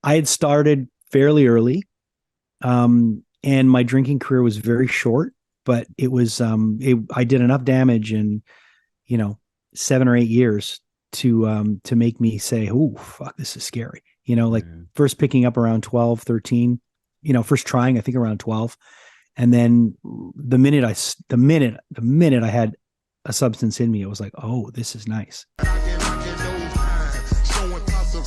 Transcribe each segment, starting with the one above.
I had started fairly early, and my drinking career was very short, but it was I did enough damage in 7 or 8 years to make me say, "Oh, fuck, this is scary." Like first picking up around 12, 13, first trying, I think around 12. And then the minute I had a substance in me, it was like, "Oh, this is nice."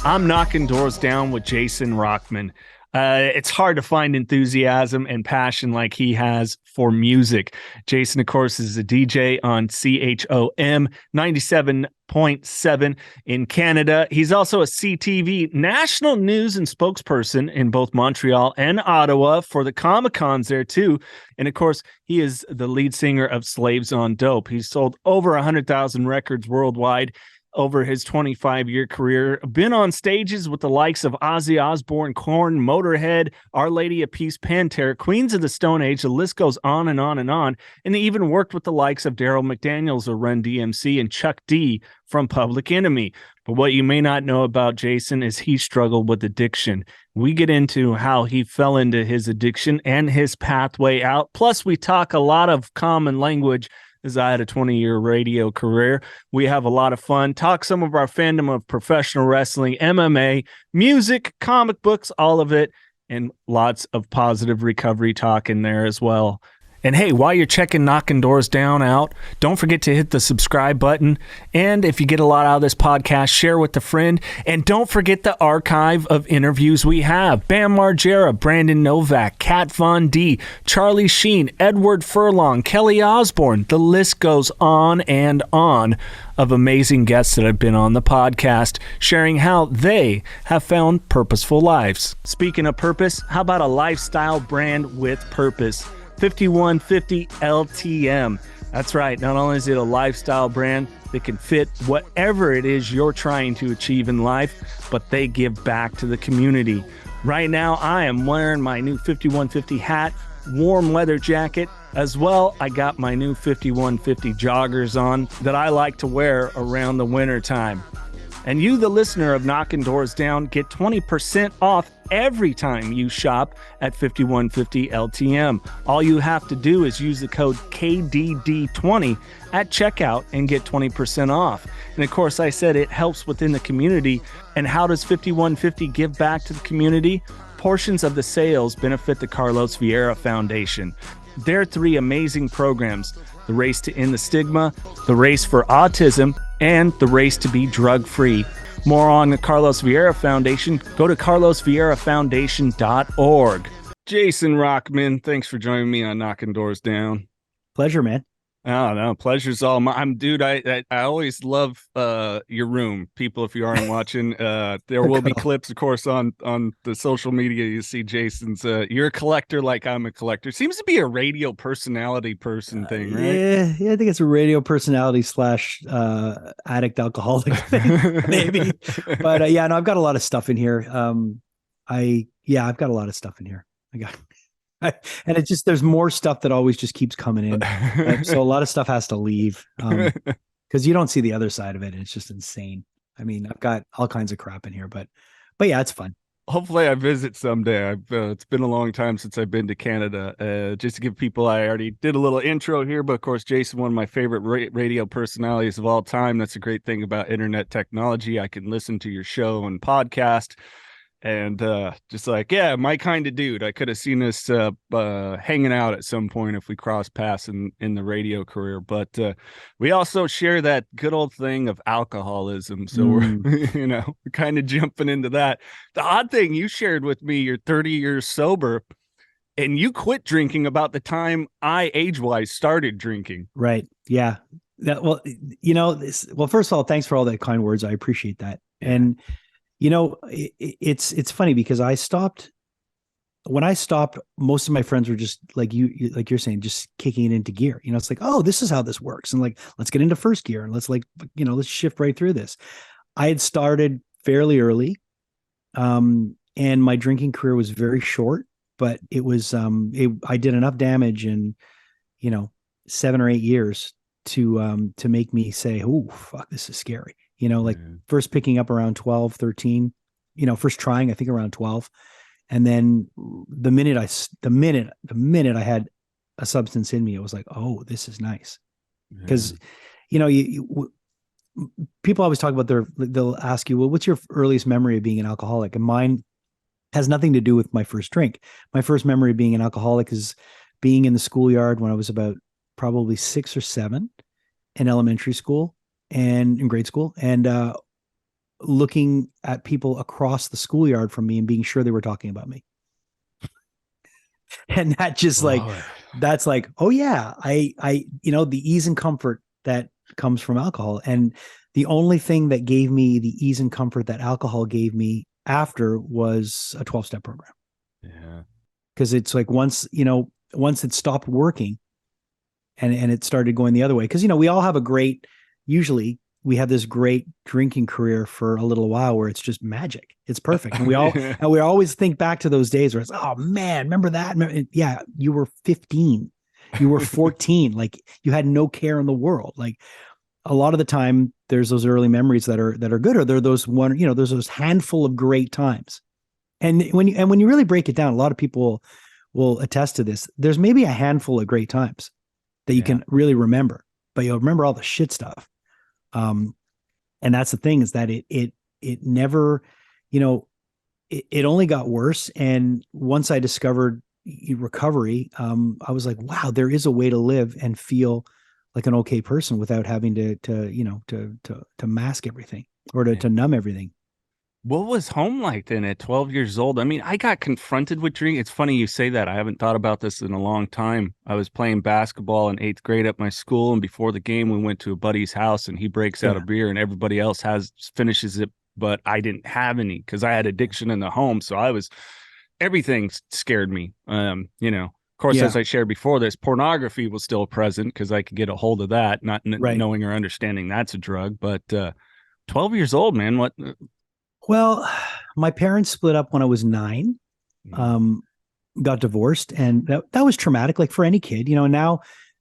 I'm knocking doors down with Jason Rockman. It's hard to find enthusiasm and passion like he has for music. Jason, of course, is a DJ on CHOM 97.7 in Canada. He's also a CTV national news and spokesperson in both Montreal and Ottawa for the Comic Cons there too. And of course, he is the lead singer of Slaves on Dope. He's sold over 100,000 records worldwide over his 25-year career, been on stages with the likes of Ozzy Osbourne, Korn, Motörhead, Our Lady of Peace, Pantera, Queens of the Stone Age. The list goes on and on and on. And he even worked with the likes of Darryl McDaniels of Run DMC and Chuck D from Public Enemy. But what you may not know about Jason is he struggled with addiction. We get into how he fell into his addiction and his pathway out. Plus, we talk a lot of common language as I had a 20-year radio career. We have a lot of fun, talk some of our fandom of professional wrestling, MMA, music, comic books, all of it, and lots of positive recovery talk in there as well. And hey, while you're checking Knocking Doors Down out, don't forget to hit the subscribe button. And if you get a lot out of this podcast, share with a friend. And don't forget the archive of interviews we have. Bam Margera, Brandon Novak, Kat Von D, Charlie Sheen, Edward Furlong, Kelly Osbourne. The list goes on and on of amazing guests that have been on the podcast, sharing how they have found purposeful lives. Speaking of purpose, how about a lifestyle brand with purpose? 5150 LTM. That's right. Not only is it a lifestyle brand that can fit whatever it is you're trying to achieve in life, but they give back to the community. Right now, I am wearing my new 5150 hat, warm leather jacket. As well, I got my new 5150 joggers on that I like to wear around the winter time. And you, the listener of Knocking Doors Down, get 20% off every time you shop at 5150 LTM. All you have to do is use the code KDD20 at checkout and get 20% off. And of course, I said it helps within the community. And how does 5150 give back to the community? Portions of the sales benefit the Carlos Vieira Foundation. Their three amazing programs: the Race to End the Stigma, the Race for Autism, and the Race to be Drug-Free. More on the Carlos Vieira Foundation, go to carlosvierafoundation.org. Jason Rockman, thanks for joining me on Knocking Doors Down. Pleasure, man. Oh, no, pleasure's all mine. Dude, I always love your room. People, if you aren't watching, there will be clips, of course, on the social media. You see Jason's, you're a collector like I'm a collector. Seems to be a radio personality person thing, right? Yeah, I think it's a radio personality / addict alcoholic thing, maybe. But yeah, no, I've got a lot of stuff in here. I've got a lot of stuff in here. And it's just, there's more stuff that always just keeps coming in. So a lot of stuff has to leave because you don't see the other side of it. And it's just insane. I mean, I've got all kinds of crap in here, but yeah, it's fun. Hopefully I visit someday. It's been a long time since I've been to Canada. Just to give people, I already did a little intro here, but of course, Jason, one of my favorite radio personalities of all time. That's a great thing about internet technology. I can listen to your show and podcast. And just like, yeah, my kind of dude. I could have seen us hanging out at some point if we crossed paths in the radio career. But we also share that good old thing of alcoholism. So we're, kind of jumping into that. The odd thing, you shared with me, you're 30 years sober, and you quit drinking about the time I age-wise started drinking. Right. Yeah. Well, first of all, thanks for all that kind words. I appreciate that. Yeah. And it's funny because when I stopped, most of my friends were just like like you're saying, just kicking it into gear. It's like, oh, this is how this works. And like, let's get into first gear and let's let's shift right through this. I had started fairly early. And my drinking career was very short, but it was, I did enough damage in, 7 or 8 years to make me say, oh, fuck, this is scary. Like first picking up around 12, 13, first trying, I think around 12. And then the minute I had a substance in me, it was like, oh, this is nice. Because, people always talk about they'll ask you, well, what's your earliest memory of being an alcoholic? And mine has nothing to do with my first drink. My first memory of being an alcoholic is being in the schoolyard when I was about probably 6 or 7 in elementary school and in grade school, and looking at people across the schoolyard from me and being sure they were talking about me. And that just that's like, oh yeah, I the ease and comfort that comes from alcohol. And the only thing that gave me the ease and comfort that alcohol gave me after was a 12-step program. Yeah. Because it's like once it stopped working and it started going the other way. Because, we all have usually we have this great drinking career for a little while where it's just magic. It's perfect. And we always think back to those days where it's, oh man, remember that? Yeah. You were 15, you were 14. Like you had no care in the world. Like a lot of the time there's those early memories that are good, or they're those there's those handful of great times. And when you really break it down, a lot of people will attest to this. There's maybe a handful of great times that you can really remember, but you'll remember all the shit stuff. And that's the thing, is that it never, it only got worse. And once I discovered recovery, I was like, wow, there is a way to live and feel like an okay person without having to mask everything or to numb everything. What was home like then at 12 years old? I mean, I got confronted with drinking. It's funny you say that. I haven't thought about this in a long time. I was playing basketball in 8th grade at my school, and before the game, we went to a buddy's house, and he breaks out a beer, and everybody else finishes it, but I didn't have any because I had addiction in the home. So everything scared me. Of course, as I shared before this, pornography was still present because I could get a hold of that, not knowing or understanding that's a drug. But 12 years old, man, what? Well, my parents split up when I was 9, got divorced, and that was traumatic, like for any kid, now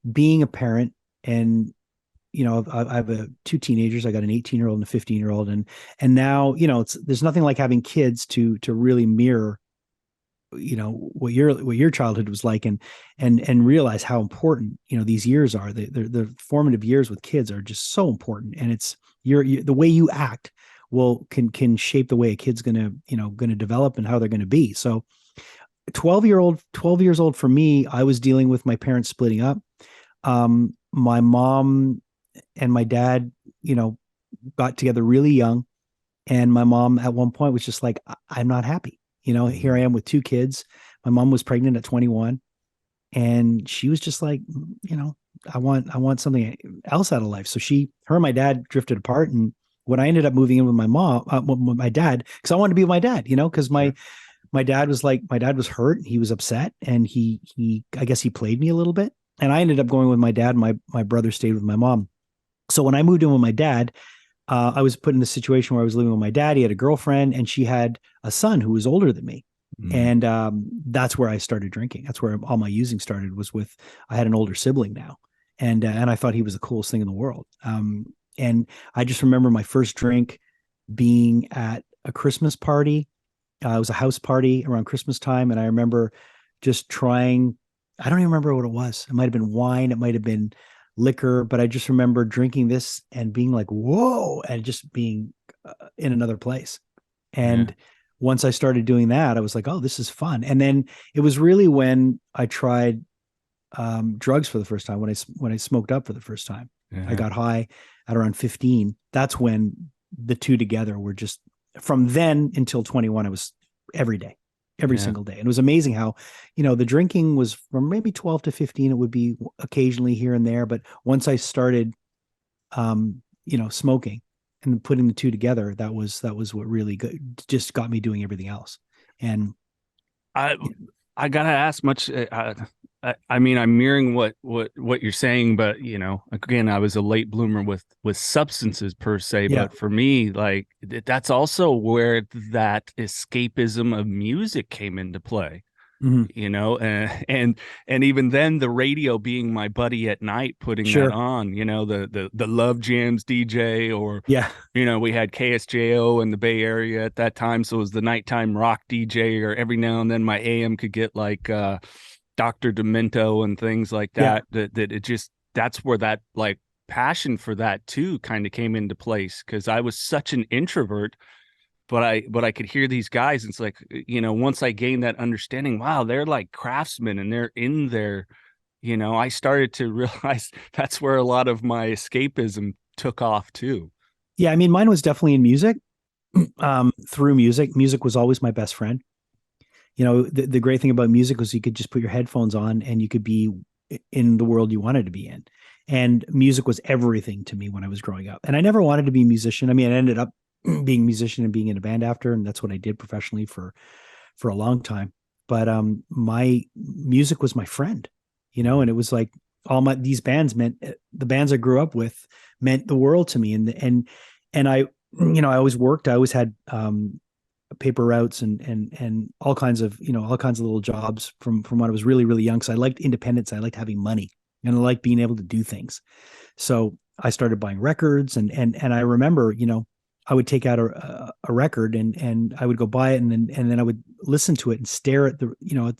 being a parent, and, I have 2 teenagers. I got an 18-year-old and a 15-year-old. And now, there's nothing like having kids to really mirror, what your childhood was like, and realize how important, these years are. The formative years with kids are just so important. And it's the way you act can shape the way a kid's gonna develop and how they're gonna be. So 12 years old for me, I was dealing with my parents splitting up. My mom and my dad, got together really young. And my mom at one point was just like, I'm not happy. Here I am with 2 kids. My mom was pregnant at 21. And she was just like, I want something else out of life. So her and my dad drifted apart. And when I ended up moving in with with my dad, because I wanted to be with my dad, because my dad was hurt. He was upset, and I guess he played me a little bit. And I ended up going with my dad. My brother stayed with my mom. So when I moved in with my dad, I was put in a situation where I was living with my dad. He had a girlfriend, and she had a son who was older than me. And that's where I started drinking. That's where all my using started, I had an older sibling now. And I thought he was the coolest thing in the world. And I just remember my first drink being at a Christmas party. It was a house party around Christmas time. And I remember just trying, I don't even remember what it was. It might've been wine. It might've been liquor, but I just remember drinking this and being like, whoa, and just being in another place. And once I started doing that, I was like, oh, this is fun. And then it was really when I tried drugs for the first time, when I smoked up for the first time. I got high at around 15. That's when the 2 together were just, from then until 21, I was every day, every single day. And it was amazing how, the drinking was from maybe 12 to 15. It would be occasionally here and there. But once I started, smoking and putting the 2 together, that was what really just got me doing everything else. And I gotta ask much. I mean, I'm mirroring what you're saying, but again, I was a late bloomer with substances per se. But for me, like that's also where that escapism of music came into play. Mhm. you know, and even then the radio being my buddy at night, putting that Sure. on, you know, the Love Jams DJ, or Yeah. you know, we had KSJO in the Bay Area at that time, so it was the nighttime rock DJ, or every now and then my AM could get like Dr. Demento and things like Yeah. that it just, that's where that like passion for that too kind of came into place, because I was such an introvert, but I could hear these guys, and it's like, you know, once I gained that understanding, wow, they're like craftsmen and they're in there, you know, I started to realize that's where a lot of my escapism took off too. Yeah. I mean, mine was definitely in music. Through music. Music was always my best friend. You know, the great thing about music was you could just put your headphones on and you could be in the world you wanted to be in. And music was everything to me when I was growing up. And I never wanted to be a musician. I mean, I ended up being a musician and being in a band after, and that's what I did professionally for a long time. But my music was my friend, you know, and it was like all my these bands meant the bands I grew up with meant the world to me. And I, you know, I always worked. I always had paper routes and all kinds of, you know, all kinds of little jobs from when I was really, really young. So I liked independence. I liked having money, and I liked being able to do things. So I started buying records, and I remember, you know, I would take out a record and I would go buy it, and then I would listen to it and stare at the, you know, at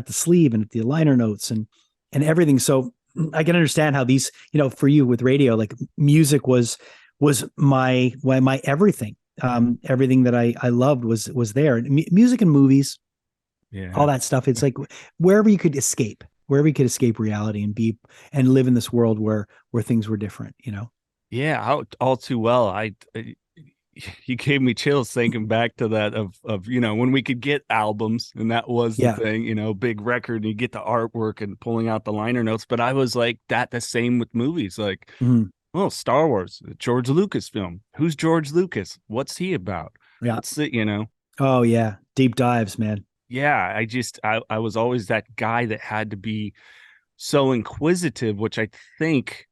the sleeve and at the liner notes and everything. So I can understand how these, you know, for you with radio, like music was my everything. Everything that I loved was there. Music and movies, Yeah. all that stuff. It's like wherever you could escape, reality and be and live in this world where things were different, you know? Yeah, all too well. You gave me chills thinking back to that of you know, when we could get albums, and that was the Yeah. thing, you know, big record and you get the artwork and pulling out the liner notes. But I was like that the same with movies, like, Mhm. well, Star Wars, George Lucas film. Who's George Lucas? What's he about? Yeah. What's the, you know? Oh yeah. Deep dives, man. Yeah, I was always that guy that had to be so inquisitive, which I think,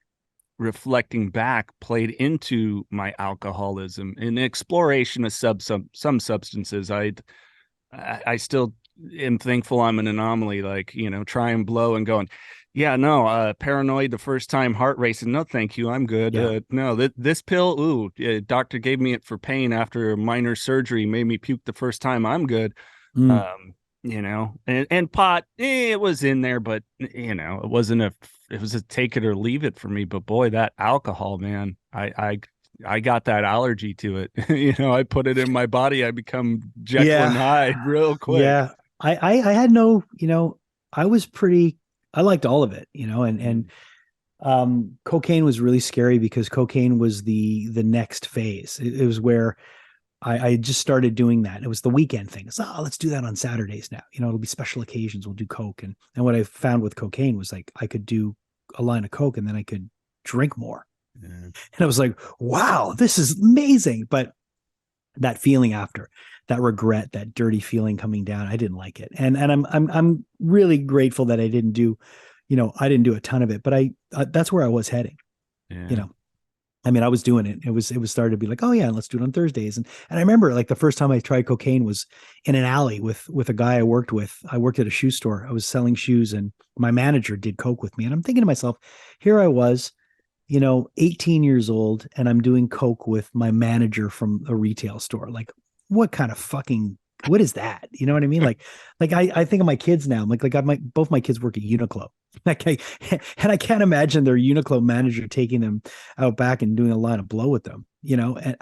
reflecting back, played into my alcoholism and exploration of some substances. I still am thankful I'm an anomaly, like, you know, try and blow and going, yeah, no, paranoid the first time, heart racing, no thank you, I'm good. Yeah. No, this pill, ooh, doctor gave me it for pain after a minor surgery, made me puke the first time, I'm good. Mm. You know, and pot, it was in there, but you know, it was a take it or leave it for me. But boy, that alcohol, man, I got that allergy to it. You know, I put it in my body, I become Jekyll and Yeah. Hyde real quick. Yeah. I had no, you know, I was pretty, I liked all of it, you know, and cocaine was really scary because cocaine was the next phase. It was where I just started doing that. It was the weekend thing. It's, oh, let's do that on Saturdays now. You know, it'll be special occasions. We'll do coke. And what I found with cocaine was like I could do a line of coke and then I could drink more. Yeah. And I was like, wow, this is amazing. But that feeling after, that regret, that dirty feeling coming down, I didn't like it. And I'm really grateful that I didn't do, you know, I didn't do a ton of it, but that's where I was heading, you Yeah. know. I mean, I was doing it. It was started to be like, oh yeah, let's do it on Thursdays. And I remember like the first time I tried cocaine was in an alley with a guy I worked with. I worked at a shoe store. I was selling shoes, and my manager did coke with me. And I'm thinking to myself, here I was, you know, 18 years old, and I'm doing coke with my manager from a retail store. Like, what kind of fucking, what is that? You know what I mean? Like I think of my kids now. I'm like both my kids work at Uniqlo. Like and I can't imagine their Uniqlo manager taking them out back and doing a line of blow with them, you know? And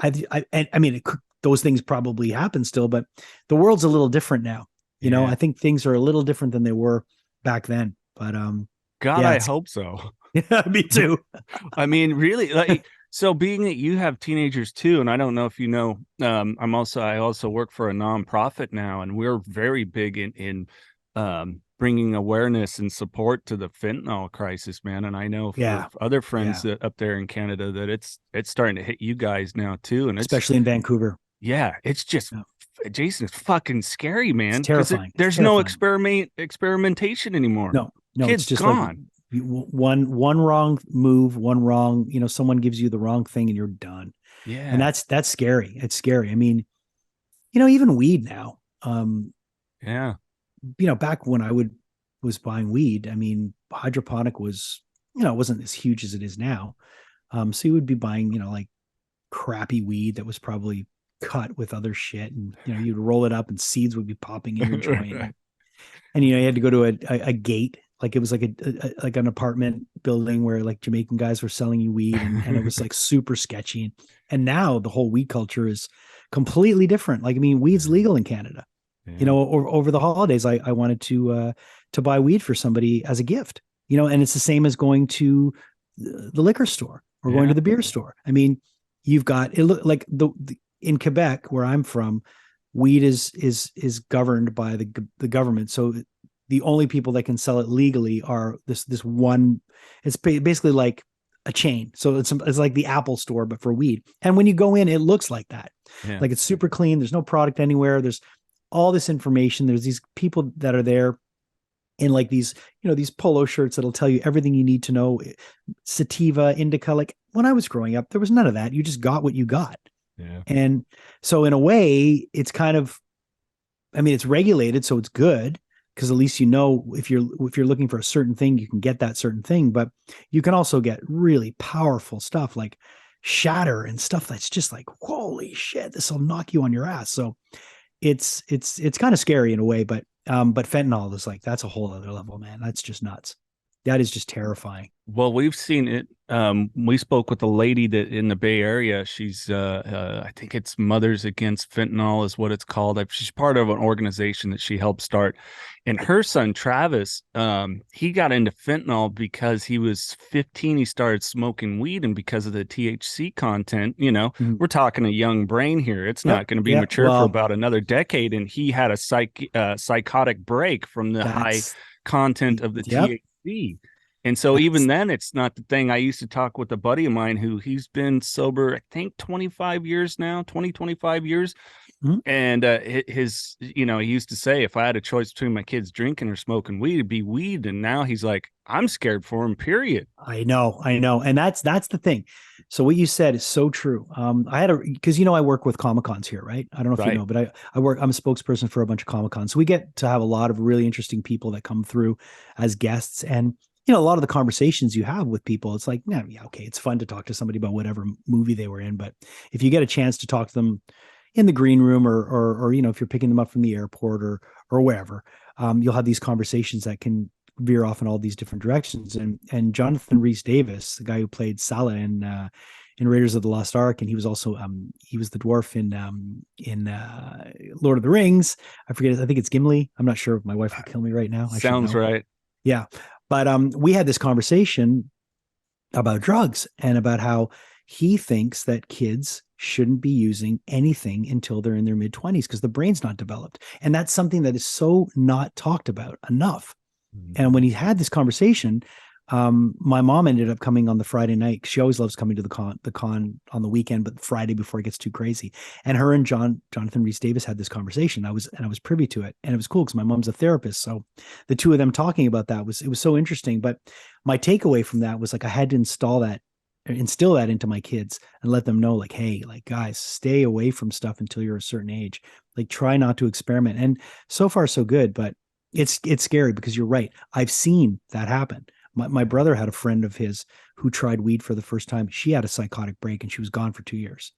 I mean, those things probably happen still, but the world's a little different now. You know, Yeah. I think things are a little different than they were back then, but God, yeah, I it's, hope so. yeah, me too. I mean, really, like, so being that you have teenagers too, and I don't know if you know, I also work for a nonprofit now, and we're very big in bringing awareness and support to the fentanyl crisis, man. And I know for Yeah. other friends Yeah. up there in Canada that it's starting to hit you guys now too, and it's, Especially in Vancouver. yeah, it's just, Yeah. Jason, it's fucking scary, It's man, because terrifying. It's there's no terrifying. experimentation anymore. No, it's Kid's just like gone. one wrong move, one wrong, you know, someone gives you the wrong thing and you're done. And Yeah, that's scary. It's scary. I mean, you know, even weed now. yeah. back when was buying weed, I mean, hydroponic was, it wasn't as huge as it is now. So you would be buying, like crappy weed that was probably cut with other shit, and you'd roll it up and seeds would be popping in your joint. And you had to go to a gate, like it was like like an apartment building where like Jamaican guys were selling you weed, and it was like super sketchy. And now the whole weed culture is completely different. Like, I mean, weed's legal in Canada. Yeah. Over the holidays, I wanted to buy weed for somebody as a gift, and it's the same as going to the liquor store or going to the beer store. I mean, you've got it look like in Quebec, where I'm from, weed is governed by the government. So the only people that can sell it legally are this one. It's basically like a chain. So it's like the Apple store, but for weed. And when you go in, it looks like that. Yeah. Like, it's super clean. There's no product anywhere. There's all this information. There's these people that are there in like these, these polo shirts that'll tell you everything you need to know. Sativa, indica. Like, when I was growing up, there was none of that. You just got what you got. Yeah. And so in a way, it's kind of, I mean, it's regulated, so it's good, because at least if you're looking for a certain thing, you can get that certain thing. But you can also get really powerful stuff like shatter and stuff that's just like, holy shit, this will knock you on your ass. So it's kind of scary in a way, but fentanyl is like, that's a whole other level, man. That's just nuts. That is just terrifying. Well, we've seen it. We spoke with a lady that in the Bay Area. She's, I think it's Mothers Against Fentanyl is what it's called. She's part of an organization that she helped start. And her son, Travis, he got into fentanyl because he was 15. He started smoking weed, and because of the THC content, we're talking a young brain here. It's not going to be mature for about another decade. And he had a psychotic break from the high content of the THC. And so even then, it's not the thing. I used to talk with a buddy of mine who he's been sober, I think 25 years now, 25 years. Mm-hmm. And he used to say, if I had a choice between my kids drinking or smoking weed, it'd be weed. And now he's like, I'm scared for him, period. I know. And that's the thing. So what you said is so true. Because I work with Comic-Cons here, right? I don't know if you know, but I'm a spokesperson for a bunch of Comic-Cons. So we get to have a lot of really interesting people that come through as guests. And a lot of the conversations you have with people, it's like, yeah, okay, it's fun to talk to somebody about whatever movie they were in. But if you get a chance to talk to them in the green room or if you're picking them up from the airport or wherever, you'll have these conversations that can veer off in all these different directions. And Jonathan Rhys-Davies, the guy who played Salah in Raiders of the Lost Ark, and he was also he was the dwarf in Lord of the Rings. I forget. I think it's Gimli. I'm not sure. My wife will kill me right now. Sounds right. Yeah. But we had this conversation about drugs and about how he thinks that kids shouldn't be using anything until they're in their mid-20s because the brain's not developed. And that's something that is so not talked about enough. Mm-hmm. And when he had this conversation, my mom ended up coming on the Friday night. She always loves coming to the con on the weekend, but Friday before it gets too crazy. And her and Jonathan Rhys-Davies had this conversation. I was privy to it, and it was cool because my mom's a therapist. So the two of them talking about that was so interesting. But my takeaway from that was like, I had to instill that into my kids and let them know, like, hey, like, guys, stay away from stuff until you're a certain age. Like, try not to experiment. And so far so good, but it's scary because you're right. I've seen that happen. My brother had a friend of his who tried weed for the first time. She had a psychotic break and she was gone for 2 years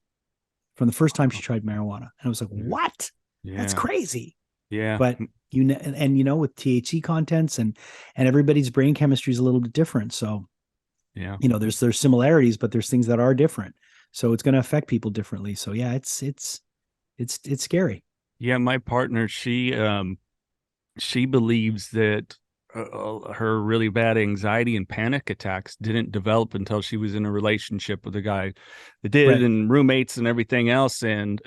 from the first time she tried marijuana. And I was like, what? Yeah. That's crazy. Yeah. But with THC contents and everybody's brain chemistry is a little bit different. So, yeah, there's similarities, but there's things that are different. So it's going to affect people differently. So yeah, it's scary. Yeah. My partner, she believes that her really bad anxiety and panic attacks didn't develop until she was in a relationship with a guy that did, right, and roommates and everything else. And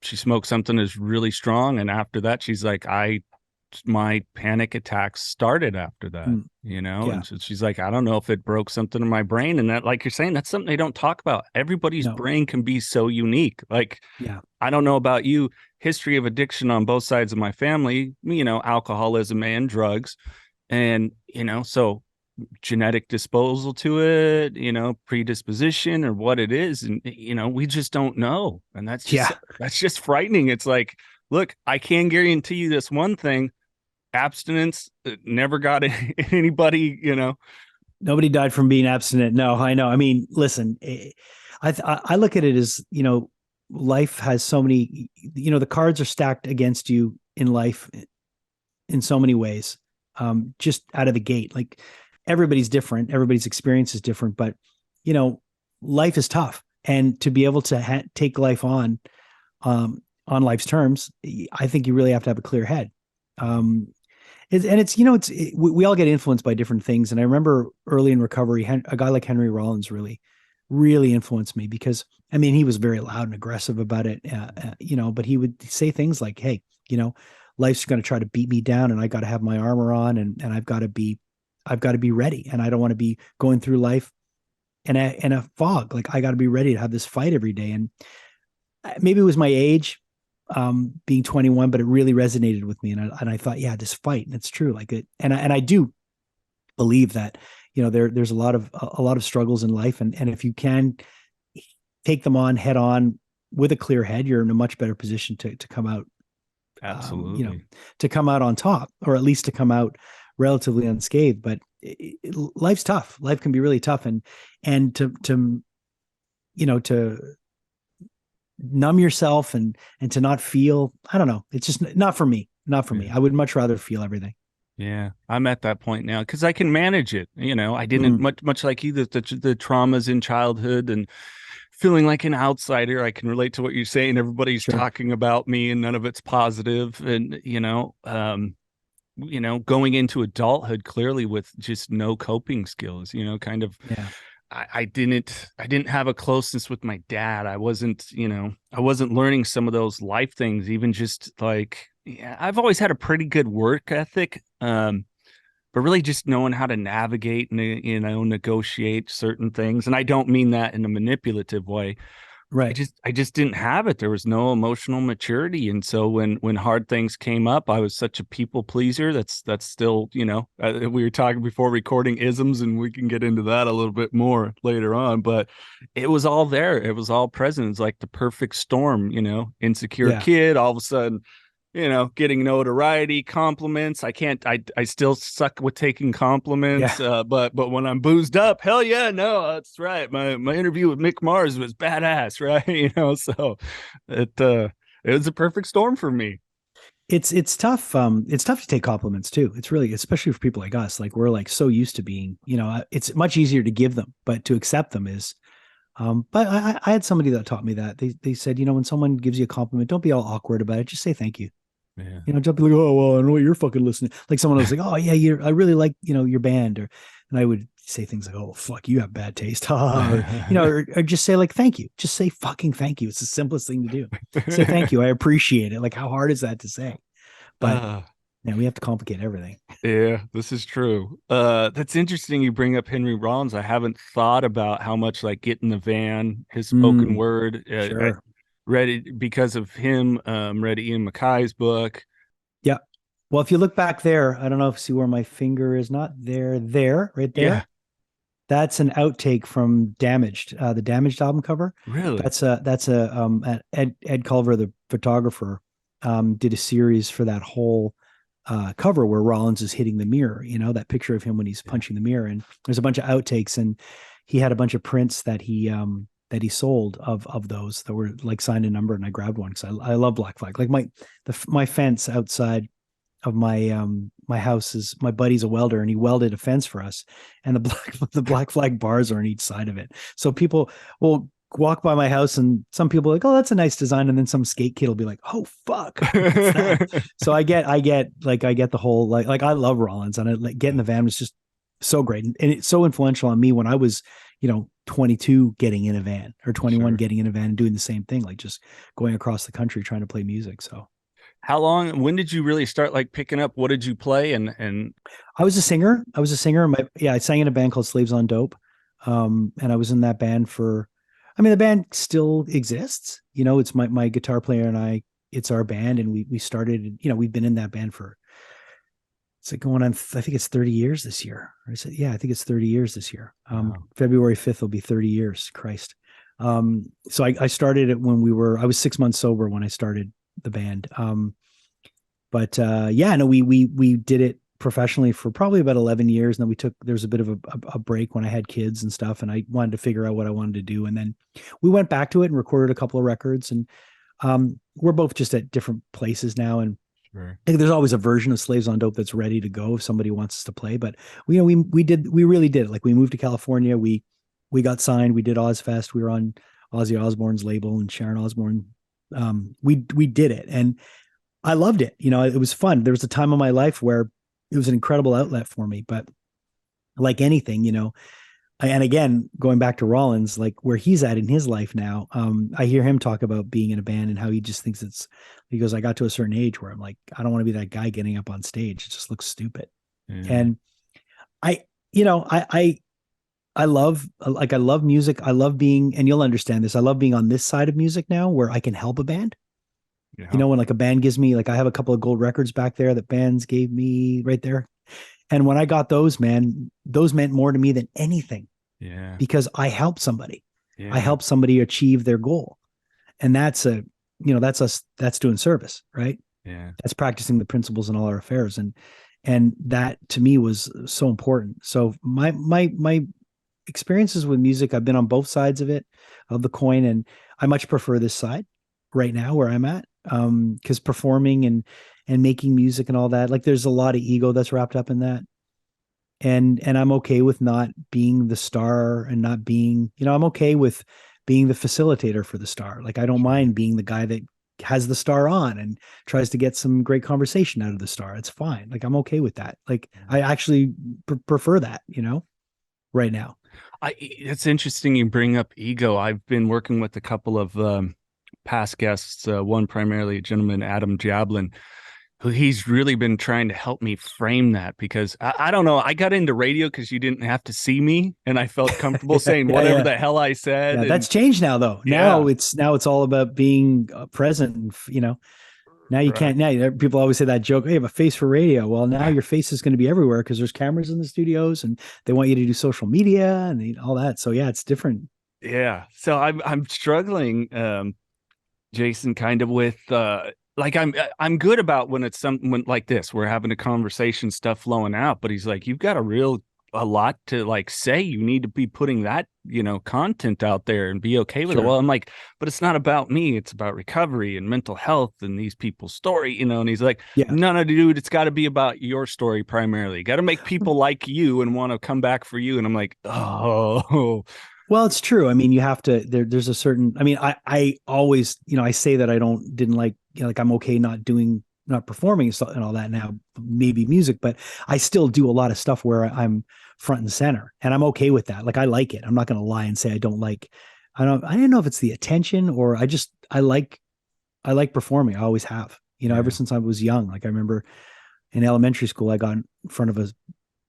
she smoked something that's really strong. And after that, she's like, my panic attacks started after that, Yeah. And so she's like, I don't know if it broke something in my brain. And that, like you're saying, that's something they don't talk about. Everybody's brain can be so unique. Like, yeah, I don't know about you, history of addiction on both sides of my family, alcoholism and drugs. And, so genetic disposal to it, predisposition or what it is. And, we just don't know. And that's just frightening. It's like, look, I can guarantee you this one thing. abstinence, never got anybody, Nobody died from being abstinent. No, I know. I mean, listen, I look at it as, life has so many, the cards are stacked against you in life in so many ways. Just out of the gate, like everybody's different, everybody's experience is different, but life is tough, and to be able to take life on life's terms, I think you really have to have a clear head. We all get influenced by different things. And I remember early in recovery, a guy like Henry Rollins really influenced me, because I mean, he was very loud and aggressive about it, but he would say things like, hey, life's going to try to beat me down, and I got to have my armor on, and I've got to be ready. And I don't want to be going through life in a fog. Like, I got to be ready to have this fight every day. And maybe it was my age, being 21, but it really resonated with me. And I thought, yeah, this fight, and it's true. Like it, and I do believe that, there's a lot of struggles in life. And if you can take them on head on with a clear head, you're in a much better position to come out. Absolutely. To come out on top, or at least to come out relatively unscathed. But life's tough. Life can be really tough. And to numb yourself and to not feel, I don't know. It's just not for me. I would much rather feel everything. Yeah, I'm at that point now because I can manage it. I didn't much like you, the traumas in childhood and feeling like an outsider. I can relate to what you're saying. Everybody's talking about me and none of it's positive. And, going into adulthood clearly with just no coping skills, kind of, yeah. I didn't have a closeness with my dad. I wasn't learning some of those life things, even just like, yeah, I've always had a pretty good work ethic. But really just knowing how to navigate and, negotiate certain things. And I don't mean that in a manipulative way. Right. I just didn't have it. There was no emotional maturity. And so when hard things came up, I was such a people pleaser. That's still, we were talking before recording isms, and we can get into that a little bit more later on, but it was all there. It was all present. It's like the perfect storm, insecure kid, all of a sudden, getting notoriety, compliments. I still suck with taking compliments. Yeah. But when I'm boozed up, hell yeah, no, that's right. My interview with Mick Mars was badass, right? So it was a perfect storm for me. It's tough. It's tough to take compliments too. It's really, especially for people like us, like we're like so used to being, it's much easier to give them, but to accept them is, but I had somebody that taught me that. They said, when someone gives you a compliment, don't be all awkward about it. Just say thank you. Yeah. Don't be like, oh, well, I know what you're fucking listening. Like someone was like, oh yeah, I really like, your band, and I would say things like, oh, fuck, you have bad taste. or just say like, thank you. Just say fucking thank you. It's the simplest thing to do. Say thank you. I appreciate it. Like, how hard is that to say? But man, we have to complicate everything. Yeah, this is true. That's interesting. You bring up Henry Rollins. I haven't thought about how much like Get in the Van, his spoken word. Sure. Read it because of him. Read Ian MacKay's book. Yeah. Well, if you look back there, I don't know if you see where my finger is. Not there, right there. Yeah. That's an outtake from Damaged, the Damaged album cover. Really? That's Ed Culver, the photographer, did a series for that whole cover where Rollins is hitting the mirror, that picture of him when he's punching the mirror. And there's a bunch of outtakes, and he had a bunch of prints that he sold of those that were like signed and numbered. And I grabbed one because I love Black Flag. Like my fence outside of my house is, my buddy's a welder, and he welded a fence for us, and the Black Flag bars are on each side of it. So people will walk by my house, and some people are like, oh, that's a nice design, and then some skate kid will be like, oh fuck. So I get the whole like I love Rollins, and like Get in the Van was just so great, and it's so influential on me when I was 22 getting in a van, or 21 getting in a van and doing the same thing, like just going across the country trying to play music. So when did you really start like picking up? What did you play? And I was a singer. I sang in a band called Slaves on Dope. And I was in that band the band still exists. It's my guitar player and I, it's our band. And we started, we've been in that band for, it's like going on, I think it's 30 years this year. I said, yeah, I think it's 30 years this year. Wow. February 5th will be 30 years. Christ. So I started it when I was 6 months sober when I started the band. But yeah, no, we did it professionally for probably about 11 years. And then there was a bit of a break when I had kids and stuff, and I wanted to figure out what I wanted to do. And then we went back to it and recorded a couple of records. And we're both just at different places now. And Sure. I think there's always a version of Slaves on Dope that's ready to go if somebody wants us to play. But we really did it. Like, we moved to California. We got signed. We did Ozfest. We were on Ozzy Osbourne's label and Sharon Osbourne. We did it, and I loved it. It was fun. There was a time in my life where it was an incredible outlet for me. But like anything, and again, going back to Rollins, like where he's at in his life now, I hear him talk about being in a band and how he just thinks he goes, I got to a certain age where I'm like, I don't want to be that guy getting up on stage. It just looks stupid. And I love music. I love being, and you'll understand this, I love being on this side of music now where I can help a band. Yeah. When like a band gives me, like, I have a couple of gold records back there that bands gave me right there. And when I got those, man, those meant more to me than anything. Yeah. Because I helped somebody. Yeah. I helped somebody achieve their goal. And that's that's doing service, right? Yeah. That's practicing the principles in all our affairs. And that to me was so important. So my experiences with music, I've been on both sides of the coin, and I much prefer this side right now where I'm at. Because performing and making music and all that, like, there's a lot of ego that's wrapped up in that. And I'm okay with not being the star and not being, I'm okay with being the facilitator for the star. Like, I don't mind being the guy that has the star on and tries to get some great conversation out of the star. It's fine. Like, I'm okay with that. Like, I actually prefer that, right now. It's interesting you bring up ego. I've been working with a couple of past guests, one primarily a gentleman, Adam Jablin, who he's really been trying to help me frame that, because I don't know. I got into radio because you didn't have to see me, and I felt comfortable saying whatever the hell I said. Yeah, that's changed now, though. Yeah. Now it's all about being present. Now you can't. Now people always say that joke. Hey, you have a face for radio. Well, now your face is going to be everywhere because there's cameras in the studios, and they want you to do social media and all that. So yeah, it's different. Yeah. So I'm struggling, Jason, kind of with like I'm good about when it's something like this. We're having a conversation, stuff flowing out, but he's like, you've got a lot to like say. You need to be putting that, content out there and be okay with it. Well, I'm like, but it's not about me. It's about recovery and mental health and these people's story, and he's like, no, dude, it's got to be about your story primarily. You got to make people like you and want to come back for you. And I'm like, oh. Well, it's true. I mean, you have to, there's a certain, I mean, I always, I say that I didn't like, like, I'm okay not performing and all that now, maybe music, but I still do a lot of stuff where I'm front and center, and I'm okay with that. Like, I like it. I'm not going to lie and say I don't like, I don't know if it's the attention or I like performing. I always have, ever since I was young. Like, I remember in elementary school, I got in front of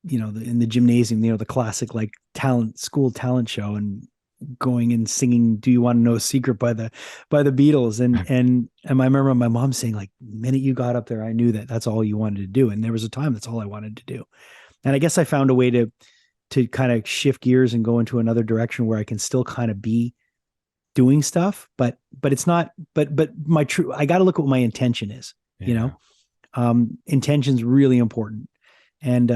in the gymnasium, the classic like school talent show, and going and singing "Do You Want to Know a Secret" by the Beatles, and I remember my mom saying, like, the minute you got up there, I knew that that's all you wanted to do, and there was a time that's all I wanted to do, and I guess I found a way to kind of shift gears and go into another direction where I can still kind of be doing stuff, but it's not, but my true, I got to look at what my intention is, intention's really important, and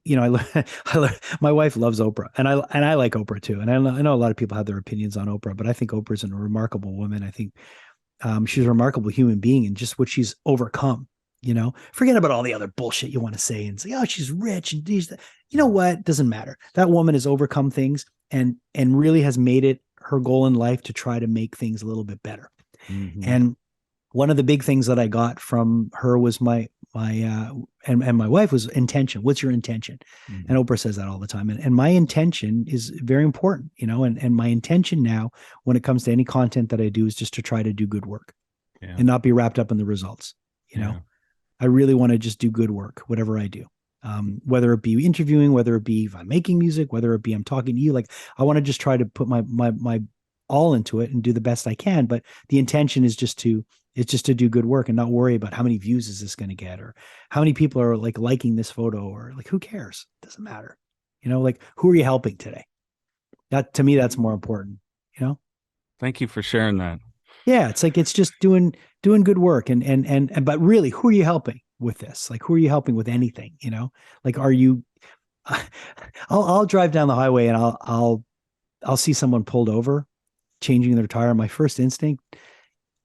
my wife loves Oprah, and I like Oprah too. And I know a lot of people have their opinions on Oprah, but I think Oprah's a remarkable woman. I think she's a remarkable human being, and just what she's overcome. Forget about all the other bullshit you want to say and say, oh, she's rich and these. You know what? Doesn't matter. That woman has overcome things and really has made it her goal in life to try to make things a little bit better. Mm-hmm. And one of the big things that I got from her was my my wife was intention. What's your intention? Mm-hmm. And Oprah says that all the time. And my intention is very important, and my intention now when it comes to any content that I do is just to try to do good work and not be wrapped up in the results. I really want to just do good work, whatever I do. Whether it be interviewing, whether it be if I'm making music, whether it be I'm talking to you, like, I want to just try to put my all into it and do the best I can. But the intention is just to do good work and not worry about how many views is this going to get, or how many people are like liking this photo, or like, who cares? It doesn't matter. Like, who are you helping today? That, to me, that's more important, Thank you for sharing that. Yeah, it's like it's just doing good work, and but really, who are you helping with this? Like, who are you helping with anything? You know, like, are you? I'll drive down the highway and I'll see someone pulled over, changing their tire. My first instinct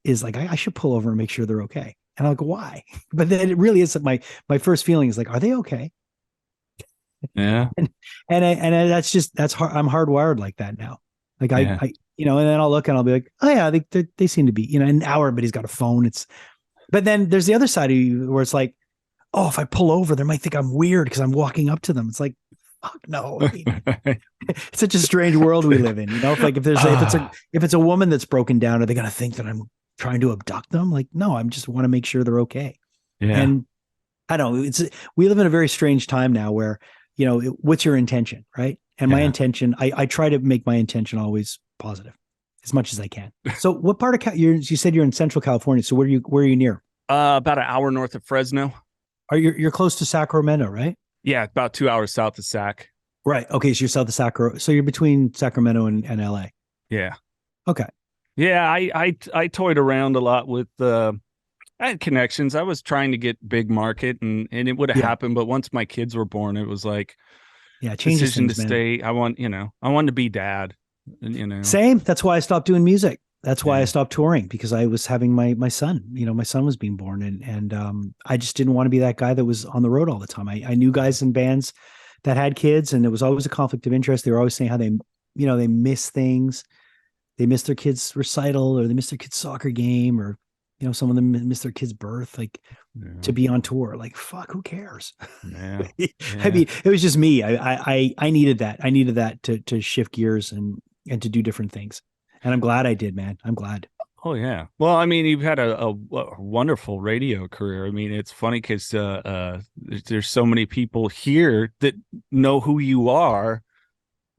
is like, I should pull over and make sure they're okay. And I'll go, why? But then it really is my first feeling is like, are they okay? Yeah. And that's hard. I'm hardwired like that now. Like Yeah. and then I'll look and I'll be like, oh yeah, they seem to be, an hour, but he's got a phone. But then there's the other side of you where it's like, oh, if I pull over, they might think I'm weird because I'm walking up to them. It's like, fuck no. I mean, it's such a strange world we live in. If it's a woman that's broken down, are they going to think that I'm trying to abduct them? Like, no, I just want to make sure they're okay. Yeah. And I don't know. We live in a very strange time now where, what's your intention, right? And my intention, I try to make my intention always positive as much as I can. So what part of you said you're in Central California. So where are you near? About an hour north of Fresno. You're close to Sacramento, right? Yeah, about 2 hours south of Sac. Right. Okay. So you're south of Sacramento. So you're between Sacramento and LA. Yeah. Okay. Yeah, I toyed around a lot with I had connections. I was trying to get big market and it would have happened, but once my kids were born, it was like decision to stay. I wanted to be dad. Same. That's why I stopped doing music. That's why I stopped touring, because I was having my son. My son was being born, and I just didn't want to be that guy that was on the road all the time. I knew guys in bands that had kids, and it was always a conflict of interest. They were always saying how they miss things. They miss their kid's recital, or they miss their kid's soccer game, or some of them miss their kid's birth. Like, to be on tour, like, fuck, who cares? Yeah. I mean, it was just me. I needed that. I needed that to shift gears and to do different things. And I'm glad I did, man. I'm glad. Oh yeah. Well, I mean, you've had a wonderful radio career. I mean, it's funny because there's so many people here that know who you are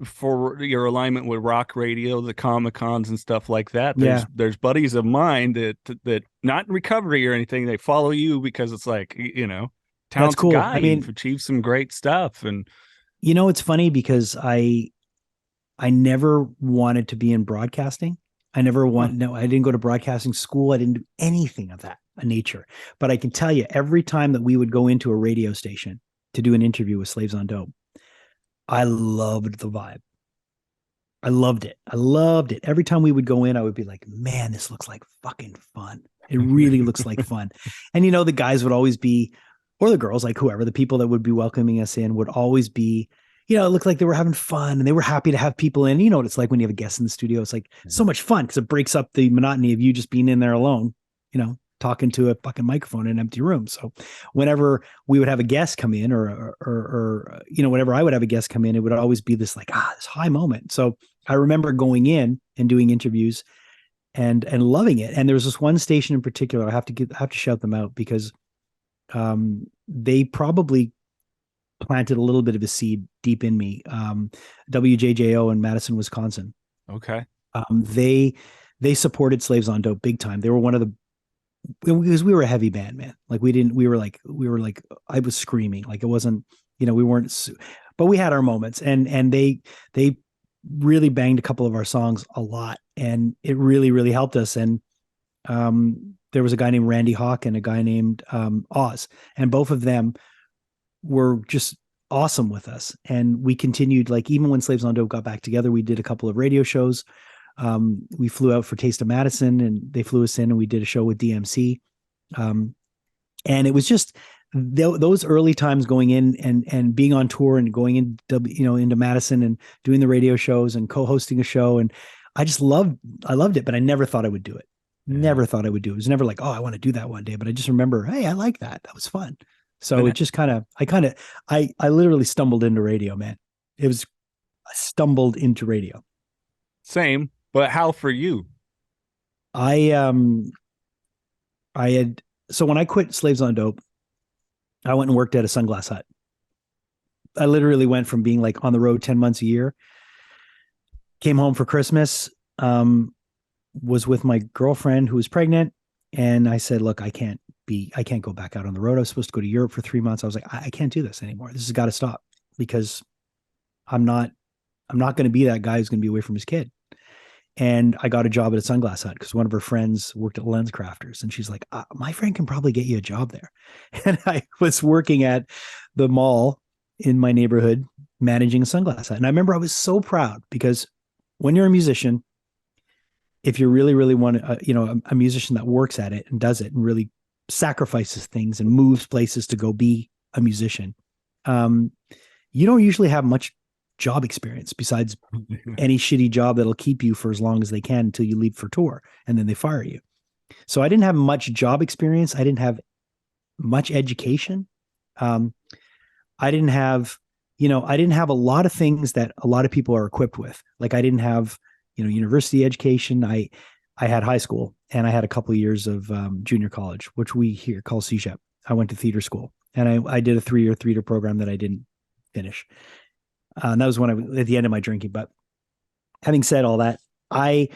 for your alignment with rock radio, the Comic Cons and stuff like that. There's buddies of mine that not in recovery or anything. They follow you because it's like, talented cool. guy. I mean, you've achieved some great stuff. And it's funny because I never wanted to be in broadcasting. I didn't go to broadcasting school. I didn't do anything of that nature. But I can tell you, every time that we would go into a radio station to do an interview with Slaves on Dope, I loved the vibe. I loved it. Every time we would go in, I would be like, man, this looks like fucking fun. It really looks like fun. And, the guys would always be, or the girls, like whoever, the people that would be welcoming us in would always be, it looked like they were having fun and they were happy to have people in. You know what it's like when you have a guest in the studio. It's like so much fun because it breaks up the monotony of you just being in there alone, talking to a fucking microphone in an empty room. So whenever we would have a guest come in or whenever I would have a guest come in, it would always be this like, this high moment. So I remember going in and doing interviews and loving it. And there was this one station in particular, I have to shout them out because they probably planted a little bit of a seed deep in me. WJJO in Madison, Wisconsin. Okay. They supported Slaves on Dope big time. They were one of the, because we were a heavy band, man. Like we were like, I was screaming. Like it wasn't, we weren't, but we had our moments and they really banged a couple of our songs a lot. And it really, really helped us. And there was a guy named Randy Hawk and a guy named Oz, and both of them were just awesome with us. And we continued, like, even when Slaves on Dope got back together, we did a couple of radio shows. We flew out for Taste of Madison and they flew us in and we did a show with DMC. And it was just those early times going in and being on tour and going into Madison and doing the radio shows and co-hosting a show. And I loved it, but I never thought I would do it. Never thought I would do it. It was never like, oh, I want to do that one day, but I just remember, hey, I like that. That was fun. So it just I literally stumbled into radio, man. I stumbled into radio. Same, but how for you? So when I quit Slaves on Dope, I went and worked at a Sunglass Hut. I literally went from being like on the road 10 months a year, came home for Christmas, was with my girlfriend who was pregnant. And I said, look, I can't go back out on the road. I was supposed to go to Europe for 3 months. I was like, I can't do this anymore. This has got to stop because I'm not going to be that guy who's going to be away from his kid. And I got a job at a sunglass hut because one of her friends worked at Lens Crafters. And she's like, my friend can probably get you a job there. And I was working at the mall in my neighborhood, managing a sunglass hut. And I remember I was so proud because when you're a musician, if you really, really want a musician that works at it and does it and really sacrifices things and moves places to go be a musician, you don't usually have much job experience besides any shitty job that'll keep you for as long as they can until you leave for tour and then they fire you. So I didn't have much job experience. I didn't have much education. I didn't have a lot of things that a lot of people are equipped with. Like I didn't have, university education. I had high school and I had a couple of years of junior college, which we here call CHOM. I went to theater school and I did a 3-year theater program that I didn't finish. And that was when I was at the end of my drinking. But having said all that, I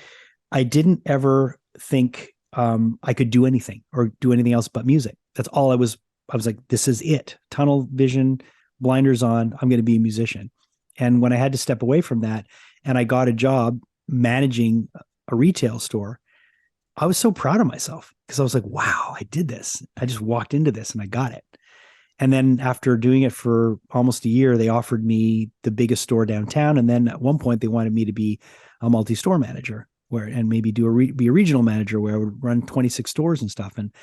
didn't ever think I could do anything or do anything else but music. That's all I was like, this is it. Tunnel vision, blinders on. I'm going to be a musician. And when I had to step away from that and I got a job managing a retail store, I was so proud of myself because I was like, wow, I did this. I just walked into this and I got it. And then after doing it for almost a year, they offered me the biggest store downtown. And then at one point they wanted me to be a multi-store manager and maybe be a regional manager where I would run 26 stores and stuff. And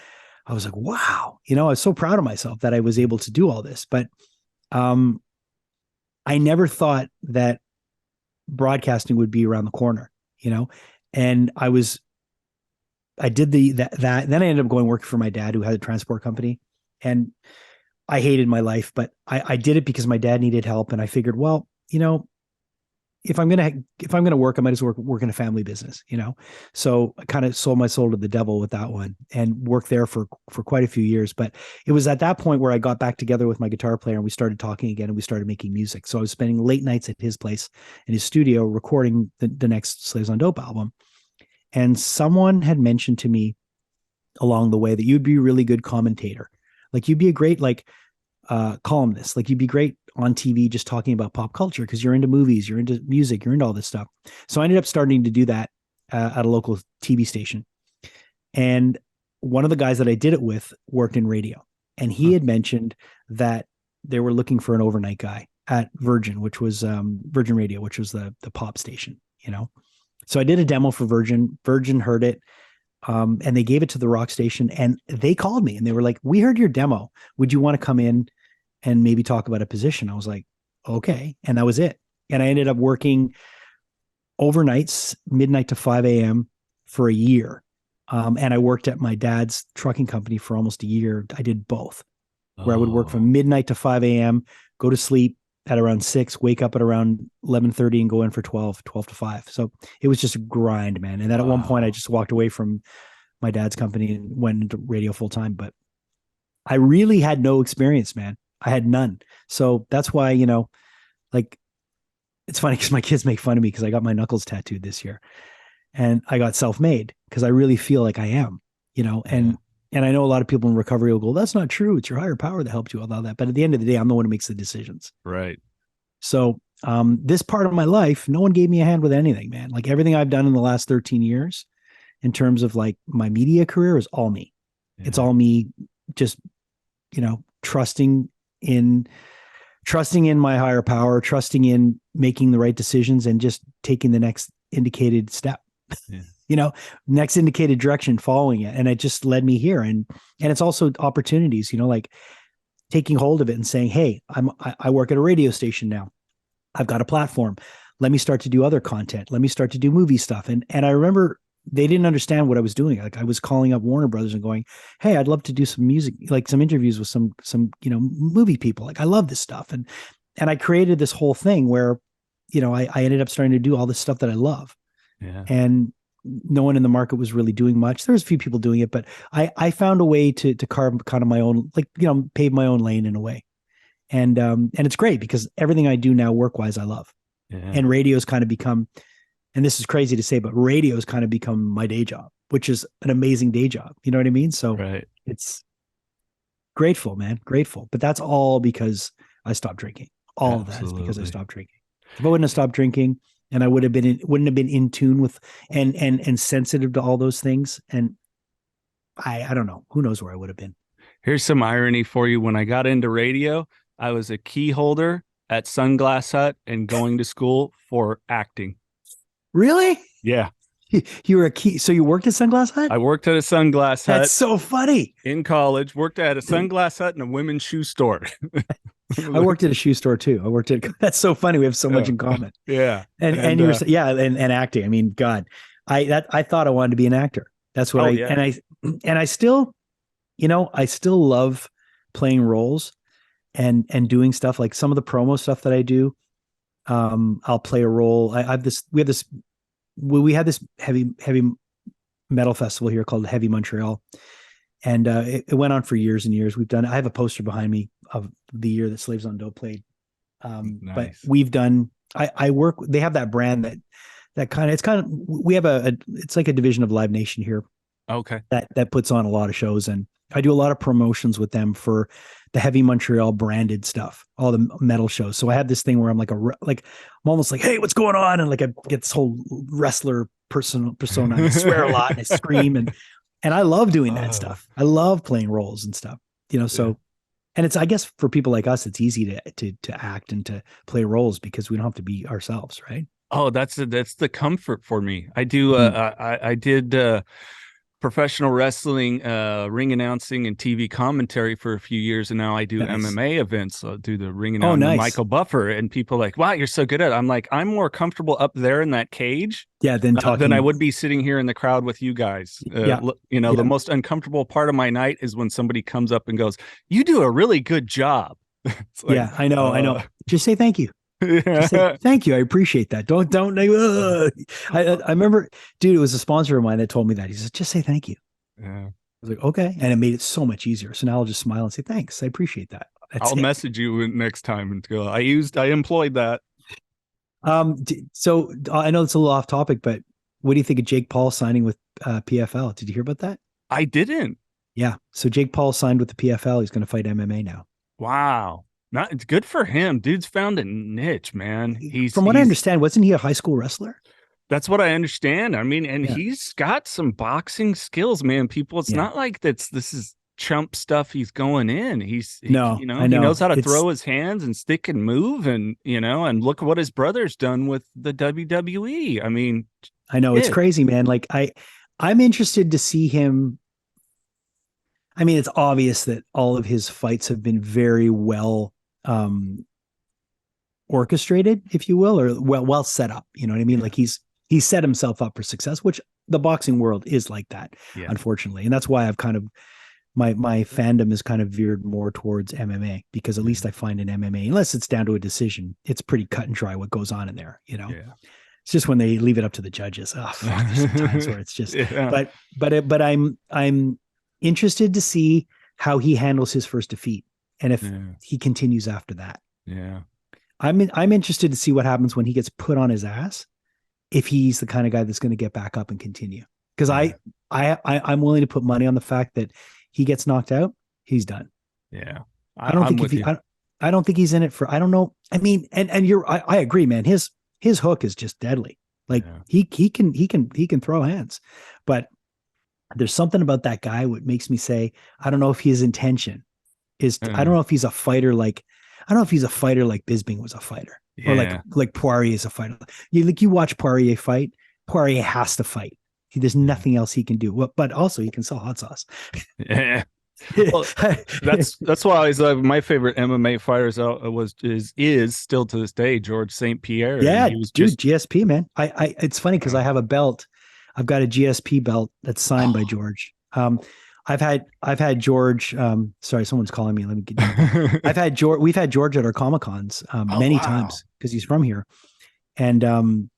I was like, wow, I was so proud of myself that I was able to do all this. But I never thought that broadcasting would be around the corner, and I did that. Then I ended up going work for my dad who had a transport company, and I hated my life, but I did it because my dad needed help. And I figured, well, if I'm going to work, I might as well work in a family business, So I kind of sold my soul to the devil with that one and worked there for quite a few years. But it was at that point where I got back together with my guitar player and we started talking again and we started making music. So I was spending late nights at his place in his studio recording the next Slaves on Dope album. And someone had mentioned to me along the way that you'd be a really good commentator. Like you'd be a great, columnist, like you'd be great on TV just talking about pop culture because you're into movies, you're into music, you're into all this stuff. So I ended up starting to do that at a local TV station. And one of the guys that I did it with worked in radio. And he had mentioned that they were looking for an overnight guy at Virgin, which was Virgin Radio, which was the pop station, So I did a demo for Virgin. Virgin heard it. And they gave it to the rock station and they called me and they were like, we heard your demo. Would you want to come in and maybe talk about a position? I was like, okay. And that was it. And I ended up working overnights, midnight to 5 a.m. for a year. And I worked at my dad's trucking company for almost a year. I did both, where I would work from midnight to 5 a.m., go to sleep at around 6, wake up at around 11:30 and go in for 12 to 5. So it was just a grind, man. And then at one point I just walked away from my dad's company and went into radio full time, but I really had no experience, man. I had none. So that's why, it's funny because my kids make fun of me because I got my knuckles tattooed this year and I got self-made because I really feel like I am, and I know a lot of people in recovery will go, that's not true. It's your higher power that helped you with all that. But at the end of the day, I'm the one who makes the decisions. Right. So this part of my life, no one gave me a hand with anything, man. Like everything I've done in the last 13 years in terms of like my media career is all me. Yeah. It's all me just, trusting in my higher power, trusting in making the right decisions and just taking the next indicated step. Yeah. Next indicated direction, following it. And it just led me here. And it's also opportunities, like taking hold of it and saying, hey, I work at a radio station now. I've got a platform. Let me start to do other content. Let me start to do movie stuff. And I remember they didn't understand what I was doing. Like I was calling up Warner Brothers and going, hey, I'd love to do some music, like some interviews with some, movie people. Like I love this stuff. And I created this whole thing where, I ended up starting to do all this stuff that I love. Yeah. And no one in the market was really doing much. There's a few people doing it, but I found a way to carve kind of my own, pave my own lane in a way. And it's great because everything I do now work-wise, I love. Yeah. And radio's kind of become, and this is crazy to say, but radio's kind of become my day job, which is an amazing day job. You know what I mean? So It's grateful, man, grateful. But that's all because I stopped drinking. All of that is because I stopped drinking. If I wouldn't have stopped drinking and I wouldn't have been in tune with and sensitive to all those things. And I don't know, who knows where I would have been. Here's some irony for you. When I got into radio, I was a key holder at Sunglass Hut and going to school for acting. Really? Yeah. You were a key. So you worked at Sunglass Hut? I worked at a Sunglass Hut. That's so funny. In college, worked at a Sunglass Hut and a women's shoe store. I worked at a shoe store too. That's so funny. We have so much in common. Yeah. And you were, and acting. I mean, God, I thought I wanted to be an actor. That's what and I still, I still love playing roles and doing stuff like some of the promo stuff that I do. I'll play a role. We had this heavy metal festival here called Heavy Montréal. And it went on for years and years. I have a poster behind me of the year that Slaves on Dope played. Nice. But we've done, I work, they have that brand we have it's like a division of Live Nation here. Okay. That puts on a lot of shows, and I do a lot of promotions with them for the Heavy Montreal branded stuff, all the metal shows. So I have this thing where I'm I'm almost like, hey, what's going on? And like I get this whole wrestler persona. I swear a lot and I scream and I love doing that stuff. I love playing roles and stuff, so, and it's, I guess for people like us, it's easy to act and to play roles because we don't have to be ourselves. Right. Oh, that's the comfort for me. I do. I did professional wrestling, ring announcing and TV commentary for a few years. And now I do MMA events. I'll do the ring announcing with Michael Buffer, and people are like, wow, you're so good at it. I'm like, I'm more comfortable up there in that cage than I would be sitting here in the crowd with you guys. The most uncomfortable part of my night is when somebody comes up and goes, you do a really good job. Like, I know. Just say thank you. Just say, thank you. I appreciate that. Don't. I remember, dude, it was a sponsor of mine that told me that. He said, just say thank you. Yeah. I was like, okay. And it made it so much easier. So now I'll just smile and say, thanks. I appreciate that. I'll message you next time and go, I employed that. So I know it's a little off topic, but what do you think of Jake Paul signing with PFL? Did you hear about that? I didn't. Yeah. So Jake Paul signed with the PFL. He's going to fight MMA now. Wow. It's good for him. Dude's found a niche, man. From what I understand, wasn't he a high school wrestler? That's what I understand. I mean, and he's got some boxing skills, man. People, it's not like this is chump stuff he's going in. He knows how to throw his hands and stick and move, and and look what his brother's done with the WWE. I mean, I know it's crazy, man. Like I'm interested to see him. I mean, it's obvious that all of his fights have been very well orchestrated, if you will, or well set up. You know what I mean? Like he's set himself up for success, which the boxing world is like that, unfortunately. And that's why I've kind of my fandom is kind of veered more towards MMA, because at least I find in MMA, unless it's down to a decision, it's pretty cut and dry what goes on in there. It's just when they leave it up to the judges. There's some times where it's just. But I'm interested to see how he handles his first defeat, and if he continues after that. Yeah. I'm interested to see what happens when he gets put on his ass, if he's the kind of guy that's going to get back up and continue. Because I'm willing to put money on the fact that he gets knocked out, he's done. Yeah. I don't think he's in it for, I don't know. I mean, and I agree, man. His hook is just deadly. Like he can throw hands, but there's something about that guy what makes me say, I don't know if his intention is, I don't know if he's a fighter like Bisping was a fighter, or like Poirier is a fighter. You watch Poirier fight, Poirier has to fight. There's nothing else he can do. But also he can sell hot sauce. Yeah. Well, that's why he's my favorite MMA fighters is still to this day George St. Pierre. Yeah, he was GSP, man. It's funny because I have a belt. I've got a GSP belt that's signed by George. I've had George. Sorry, someone's calling me. Let me get. We've had George at our Comic Cons many times because he's from here, and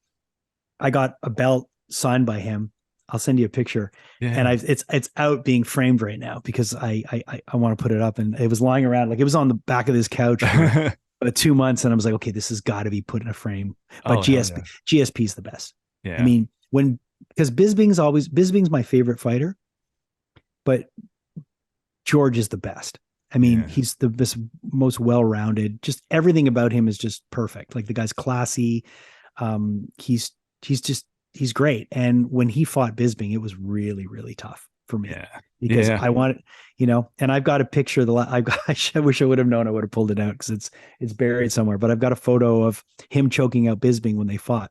I got a belt signed by him. I'll send you a picture, and it's out being framed right now because I want to put it up, and it was lying around like it was on the back of his couch for 2 months, and I was like, okay, this has got to be put in a frame. But GSP is the best. Yeah, I mean because Bisping's my favorite fighter, but George is the best. I mean, he's the best, most well-rounded. Just everything about him is just perfect. Like the guy's classy. He's great. And when he fought Bisping, it was really, really tough for me because Yeah. I wanted, and I've got a picture of I wish I would have known. I would have pulled it out because it's buried somewhere, but I've got a photo of him choking out Bisping when they fought.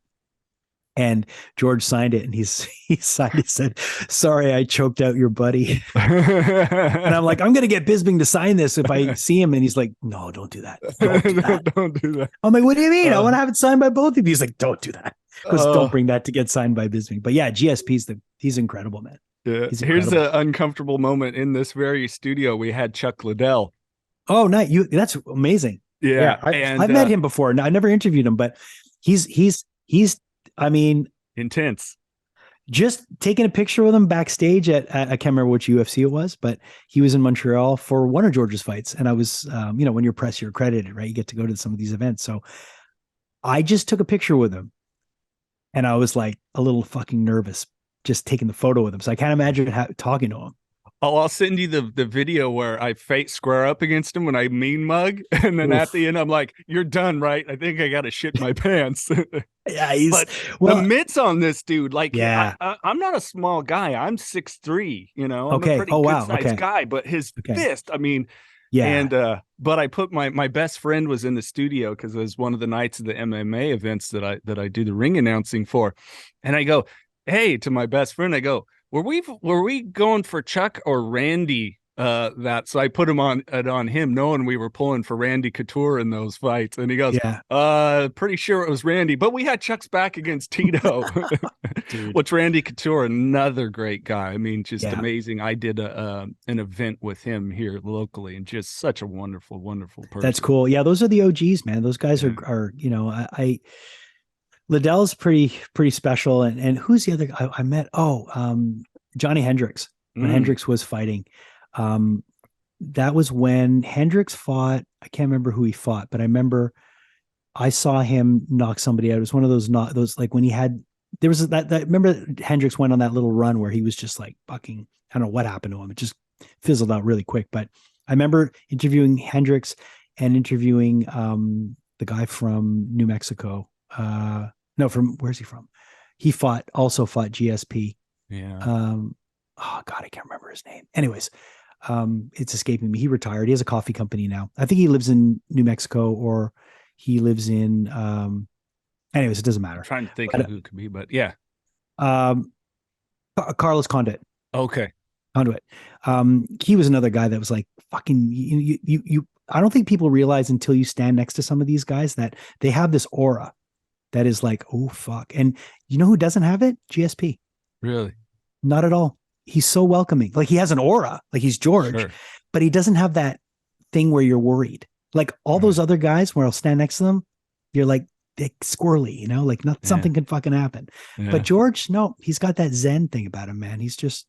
And George signed it, and he signed it, said, "Sorry, I choked out your buddy." And I'm like, I'm gonna get Bisping to sign this if I see him. And he's like, "No, don't do that. Don't do that. Don't do that." I'm like, "What do you mean? I want to have it signed by both of you." He's like, "Don't do that. Because don't bring that to get signed by Bisping." But yeah, he's incredible, man. Yeah. Here's an uncomfortable moment in this very studio. We had Chuck Liddell. Oh, nice. That's amazing. Yeah. I've met him before. I never interviewed him, but he's I mean, intense. Just taking a picture with him backstage at I can't remember which UFC it was, but he was in Montreal for one of George's fights. And I was, when you're press, you're accredited, right? You get to go to some of these events. So I just took a picture with him, and I was like a little fucking nervous just taking the photo with him. So I can't imagine talking to him. Oh, I'll send you the video where I face square up against him when I mean mug. And then at the end, I'm like, "You're done, right? I think I got to shit my pants." Yeah. The mitts on this dude, like, yeah, I'm not a small guy. I'm 6'3", I'm okay. a pretty good sized guy, but his fist, I mean, yeah. And, but I put my best friend was in the studio because it was one of the nights of the MMA events that I do the ring announcing for. And I go, "Hey," to my best friend, I go, were we going for Chuck or Randy? So I put him on him, knowing we were pulling for Randy Couture in those fights. And he goes, "Pretty sure it was Randy, but we had Chuck's back against Tito." Which Randy Couture, another great guy. I mean, just amazing. I did an event with him here locally, and just such a wonderful, wonderful person. That's cool. Yeah, those are the OGs, man. Those guys are Liddell's pretty special. And who's the other guy I met? Johnny Hendricks. When Hendricks was fighting. That was when Hendricks fought. I can't remember who he fought, but I remember I saw him knock somebody out. It was one of those like when he had, there was that remember Hendricks went on that little run where he was just like fucking, I don't know what happened to him. It just fizzled out really quick. But I remember interviewing Hendricks and interviewing the guy from New Mexico. Where's he from? He also fought GSP. Yeah. Oh God, I can't remember his name. Anyways, it's escaping me. He retired. He has a coffee company now. I think he lives in New Mexico, or he lives in anyways, it doesn't matter. I'm trying to think of who it could be, but yeah. Carlos Condit. Okay. Conduit. He was another guy that was like fucking you I don't think people realize until you stand next to some of these guys that they have this aura that is like, oh fuck. And you know who doesn't have it? GSP. Really? Not at all. He's so welcoming. Like he has an aura, like he's George, but he doesn't have that thing where you're worried. Like all those other guys where I'll stand next to them, you're like squirrely, like something could fucking happen. Yeah. But George, no, he's got that Zen thing about him, man. He's just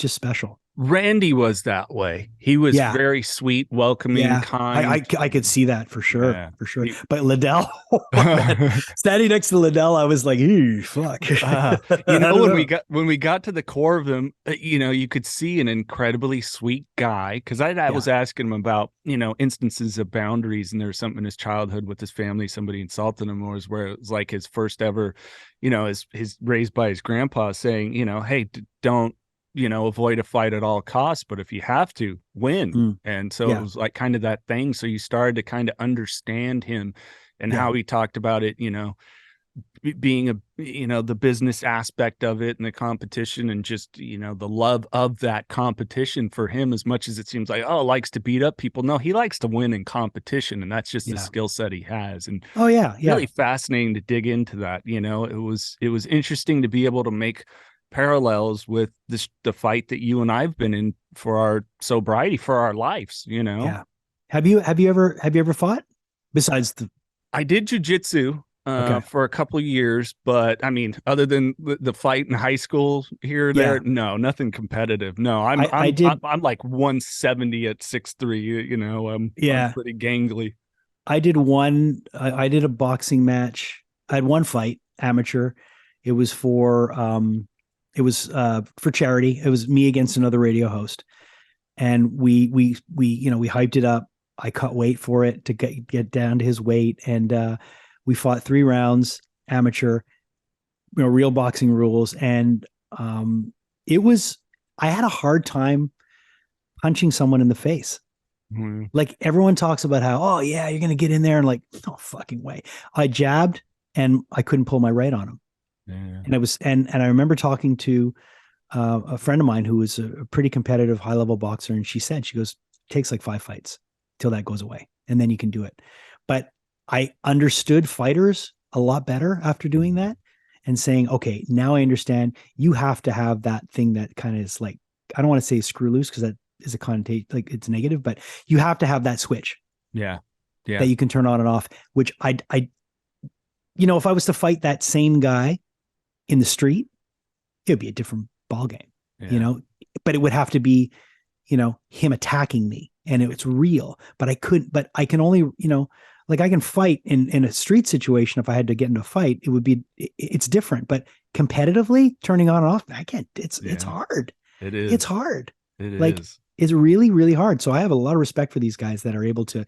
special. Randy was that way. He was very sweet, welcoming, kind. I could see that for sure, But Liddell, standing next to Liddell, I was like, "Ew, fuck." when we got to the core of him, you could see an incredibly sweet guy. Because I was asking him about instances of boundaries, and there was something in his childhood with his family, somebody insulted him, or where it was like his first ever, his raised by his grandpa saying, "Hey, don't." Avoid a fight at all costs, but if you have to, win. And so it was like kind of that thing. So you started to kind of understand him and how he talked about it, being the business aspect of it and the competition, and just, the love of that competition for him, as much as it seems like, likes to beat up people. No, he likes to win in competition, and that's just the skill set he has. And really fascinating to dig into that. It was interesting to be able to make parallels with the fight that you and I've been in for our sobriety, for our lives. Have you ever fought besides I did jujitsu for a couple of years, but I mean, other than the fight in high school here or there, no, nothing competitive. No, I'm like 170 at 6'3", I'm pretty gangly. I did a boxing match. I had one fight, amateur. It was for charity. It was me against another radio host. And we hyped it up. I cut weight for it to get down to his weight. And We fought 3 rounds, amateur, real boxing rules. And I had a hard time punching someone in the face. Mm-hmm. Like everyone talks about how, oh yeah, you're going to get in there and like, no fucking way. I jabbed and I couldn't pull my right on him. Yeah. And it was, and I remember talking to a friend of mine who was a pretty competitive high level boxer. And she goes, it takes like 5 fights till that goes away. And then you can do it. But I understood fighters a lot better after doing that and saying, okay, now I understand you have to have that thing that kind of is like, I don't want to say screw loose because that is a connotation, like it's negative, but you have to have that switch. Yeah. Yeah. That you can turn on and off, which if I was to fight that same guy in the street, it would be a different ball game, but it would have to be, him attacking me and it's real, but I can only, like I can fight in a street situation. If I had to get into a fight, it's different, but competitively turning on and off, I can't, it's hard. It is. It's hard. It is. It's really, really hard. So I have a lot of respect for these guys that are able to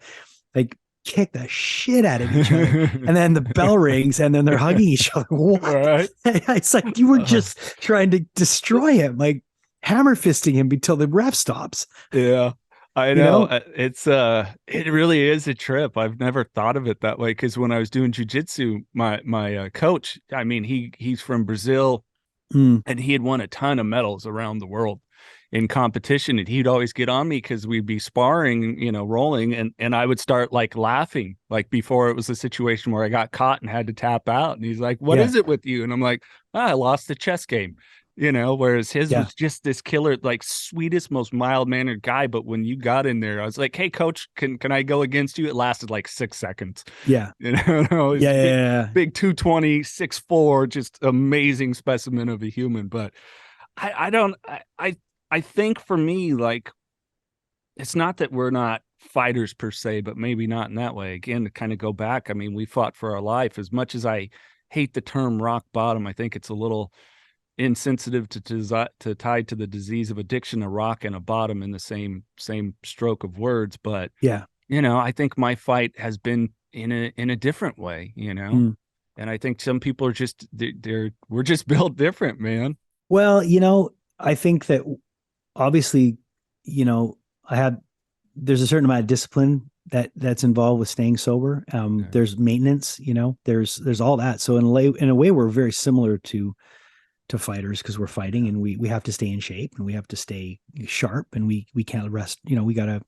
like kick the shit out of each other. And then the bell rings and then they're hugging each other. What? Right. It's like you were just trying to destroy him, like hammer fisting him until the ref stops. Yeah. I know. It really is a trip. I've never thought of it that way. Cause when I was doing jujitsu, my coach, I mean, he's from Brazil and he had won a ton of medals around the world in competition, and he'd always get on me because we'd be sparring, rolling, and I would start like laughing, like before it was a situation where I got caught and had to tap out. And he's like, "What is it with you?" And I'm like, I lost the chess game, whereas his was just this killer, like sweetest, most mild mannered guy. But when you got in there, I was like, "Hey, coach, can I go against you?" It lasted like 6 seconds. Yeah. Big 220, 6'4", just amazing specimen of a human. But I think for me, like, it's not that we're not fighters per se, but maybe not in that way. Again, to kind of go back, I mean, we fought for our life. As much as I hate the term rock bottom, I think it's a little insensitive to tied to the disease of addiction, a rock and a bottom in the same stroke of words. But I think my fight has been in a different way, and I think some people are just we're just built different, man. Well, I think that obviously, there's a certain amount of discipline that's involved with staying sober. There's maintenance, there's all that. So in a way, we're very similar to fighters because we're fighting and we have to stay in shape and we have to stay sharp and we can't rest, we gotta,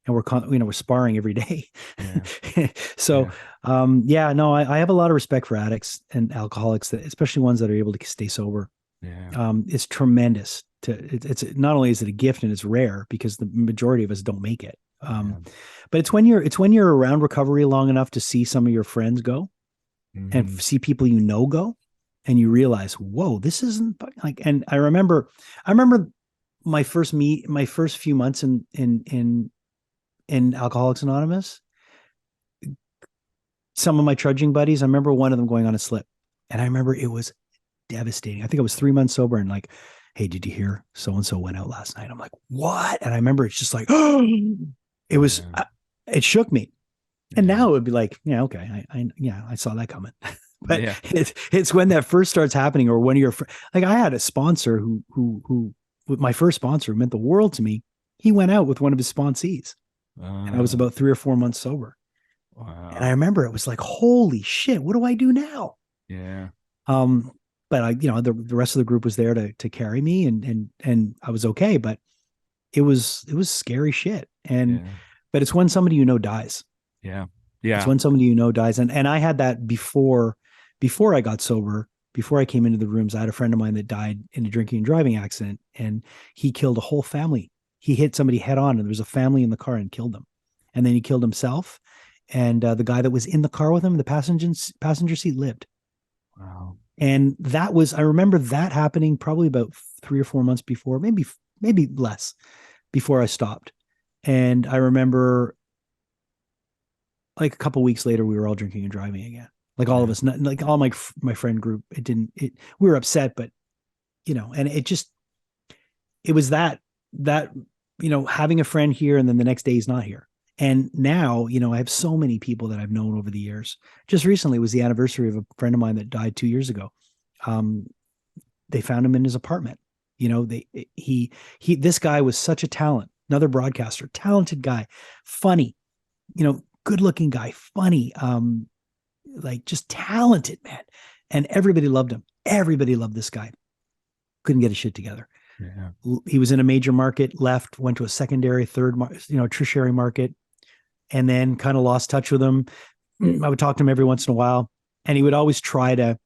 and we're sparring every day. Yeah. So, I have a lot of respect for addicts and alcoholics, especially ones that are able to stay sober. Yeah. It's tremendous. It's not only is it a gift and it's rare because the majority of us don't make it. But it's when you're around recovery long enough to see some of your friends go and see people go, and you realize, whoa, this isn't like. And I remember my first few months in Alcoholics Anonymous. Some of my trudging buddies, I remember one of them going on a slip, and I remember it was devastating. I think I was 3 months sober, and like, hey, did you hear so-and-so went out last night? I'm like, what? And I remember it's just like, it was, it shook me. And now it would be like, yeah, okay. I saw that coming. But it's when that first starts happening, or one of your, like I had a sponsor who my first sponsor who meant the world to me. He went out with one of his sponsees and I was about 3 or 4 months sober. Wow. And I remember it was like, holy shit, what do I do now? Yeah. But the rest of the group was there to carry me and I was okay, but it was scary shit. But it's when somebody dies. Yeah. Yeah. It's when somebody dies. And I had that before I got sober, before I came into the rooms. I had a friend of mine that died in a drinking and driving accident, and he killed a whole family. He hit somebody head on, and there was a family in the car and killed them. And then he killed himself. And the guy that was in the car with him, the passenger seat, lived. Wow. And I remember that happening probably about 3 or 4 months before, maybe less, before I stopped. And I remember like a couple weeks later, we were all drinking and driving again. Like all of us, like all my friend group, we were upset, but and it was that having a friend here and then the next day he's not here. And now, I have so many people that I've known over the years. Just recently was the anniversary of a friend of mine that died 2 years ago. They found him in his apartment. This guy was such a talent, another broadcaster, talented guy, funny, good looking guy, funny, like just talented, man. And everybody loved him. Everybody loved this guy. Couldn't get his shit together. Yeah. He was in a major market, left, went to a secondary, tertiary market, and then kind of lost touch with him. I would talk to him every once in a while, and he would always try to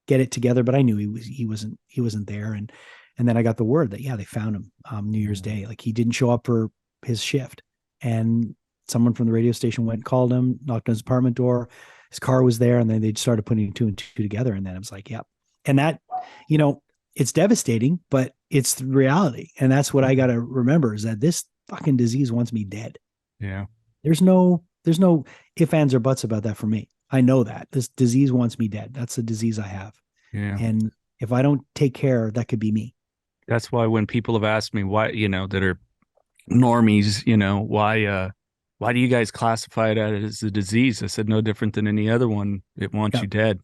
get it together, but I knew he wasn't there. And then I got the word that, they found him New Year's Day. Like, he didn't show up for his shift, and someone from the radio station went and called him, knocked on his apartment door. His car was there, and then they started putting two and two together. And then it was like, yep. And that, it's devastating, but it's the reality. And that's what I got to remember, is that this fucking disease wants me dead. Yeah. There's no ifs, ands, or buts about that for me. I know that this disease wants me dead. That's the disease I have. Yeah. And if I don't take care, that could be me. That's why when people have asked me why, that are normies, why do you guys classify it as a disease? I said, no different than any other one. It wants you dead.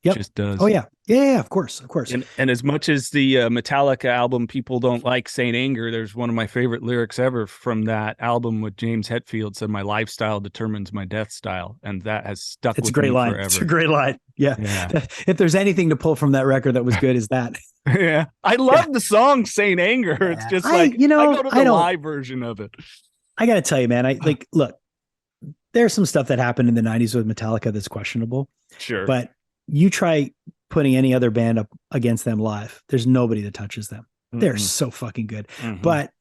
Yep. Just does. Oh yeah. Yeah, of course. And as much as the Metallica album people don't like Saint Anger, there's one of my favorite lyrics ever from that album with James Hetfield said, "My lifestyle determines my death style," and that has stuck with me forever. It's a great line. Yeah. If there's anything to pull from that record that was good, is that. Yeah. I love the song Saint Anger. Yeah. It's just like, I go to the live version of it. I got to tell you, man, look, there's some stuff that happened in the 90s with Metallica that's questionable. Sure. But you try putting any other band up against them live, there's nobody that touches them. They're so fucking good. But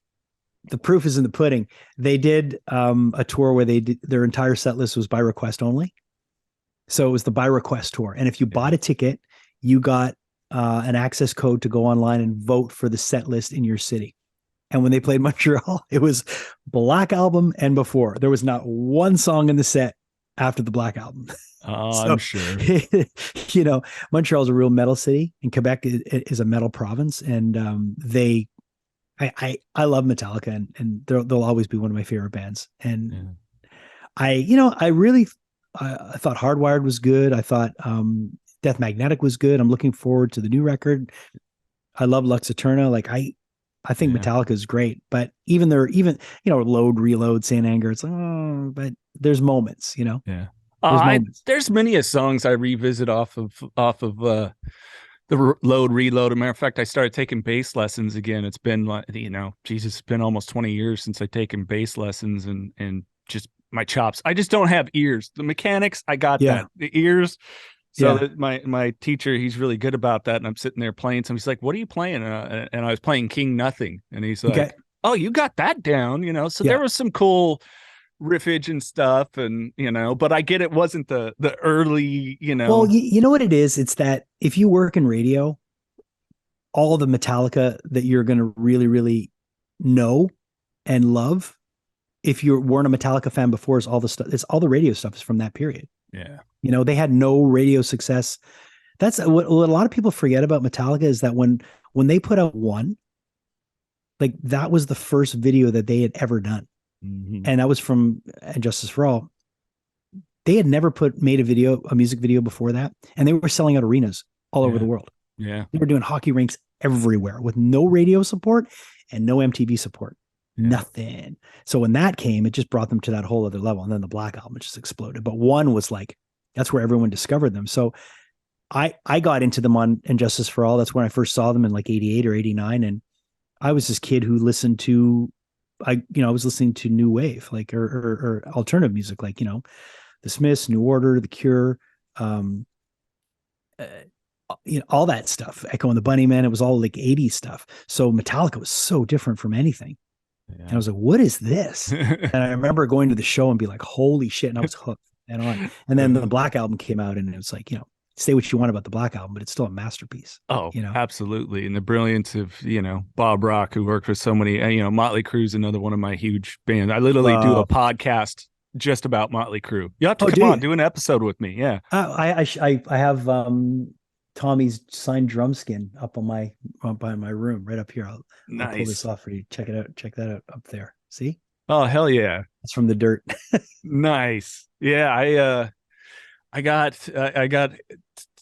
the proof is in the pudding. They did a tour where their entire set list was by request only. So it was the by request tour. And if you bought a ticket, you got an access code to go online and vote for the set list in your city. And when they played Montreal, it was Black Album and before. There was not one song in the set after the Black Album. Oh, I'm sure. Montreal is a real metal city, and Quebec is a metal province. And I love Metallica, and they'll always be one of my favorite bands. And I thought Hardwired was good. I thought Death Magnetic was good. I'm looking forward to the new record. I love Lux Eterna. Like, I think Metallica is great, but even Load, Reload, Saint Anger, it's like, but there's moments, Yeah. There's many a songs I revisit off of the Load, Reload. As a matter of fact, I started taking bass lessons again. It's been like, it's been almost 20 years since I've taken bass lessons, and just my chops. I just don't have ears. The mechanics, I got that. The ears. So that my teacher, he's really good about that. And I'm sitting there playing some. He's like, "What are you playing?" And I was playing King Nothing. And he's like, "Oh, you got that down, So there was some cool riffage and stuff, and but I get it wasn't the early, Well, you know what it is? It's that if you work in radio, all the Metallica that you're going to really, really know and love, if you weren't a Metallica fan before, is all the stuff. It's all the radio stuff is from that period. Yeah. They had no radio success. That's what a lot of people forget about Metallica, is that when they put out One, like, that was the first video that they had ever done. And that was from And Justice for All. They had never made a music video before that. And they were selling out arenas all over the world. Yeah. They were doing hockey rinks everywhere with no radio support and no MTV support. Nothing. So when that came, it just brought them to that whole other level. And then the Black Album just exploded. But One was like, that's where everyone discovered them. So I got into them on And Justice for All. That's when I first saw them in like 88 or 89. And I was this kid who listened to, I was listening to new wave, like, or alternative music, like, the Smiths, New Order, The Cure, all that stuff, Echo and the Bunnymen. It was all like 80s stuff. So Metallica was so different from anything. And I was like, what is this? And I remember going to the show and be like, holy shit. And I was hooked and on. And then the Black Album came out, and it was like, say what you want about the Black Album, but it's still a masterpiece. Oh, absolutely. And the brilliance of, Bob Rock, who worked with so many, Motley Crue's another one of my huge bands. I literally do a podcast just about Motley Crue. You have to come on, do an episode with me. Yeah. I have Tommy's signed drum skin up by my room right up here. I'll pull this off for you. Check it out. Check that out up there. See? Oh, hell yeah. It's from the Dirt. Nice. Yeah, I got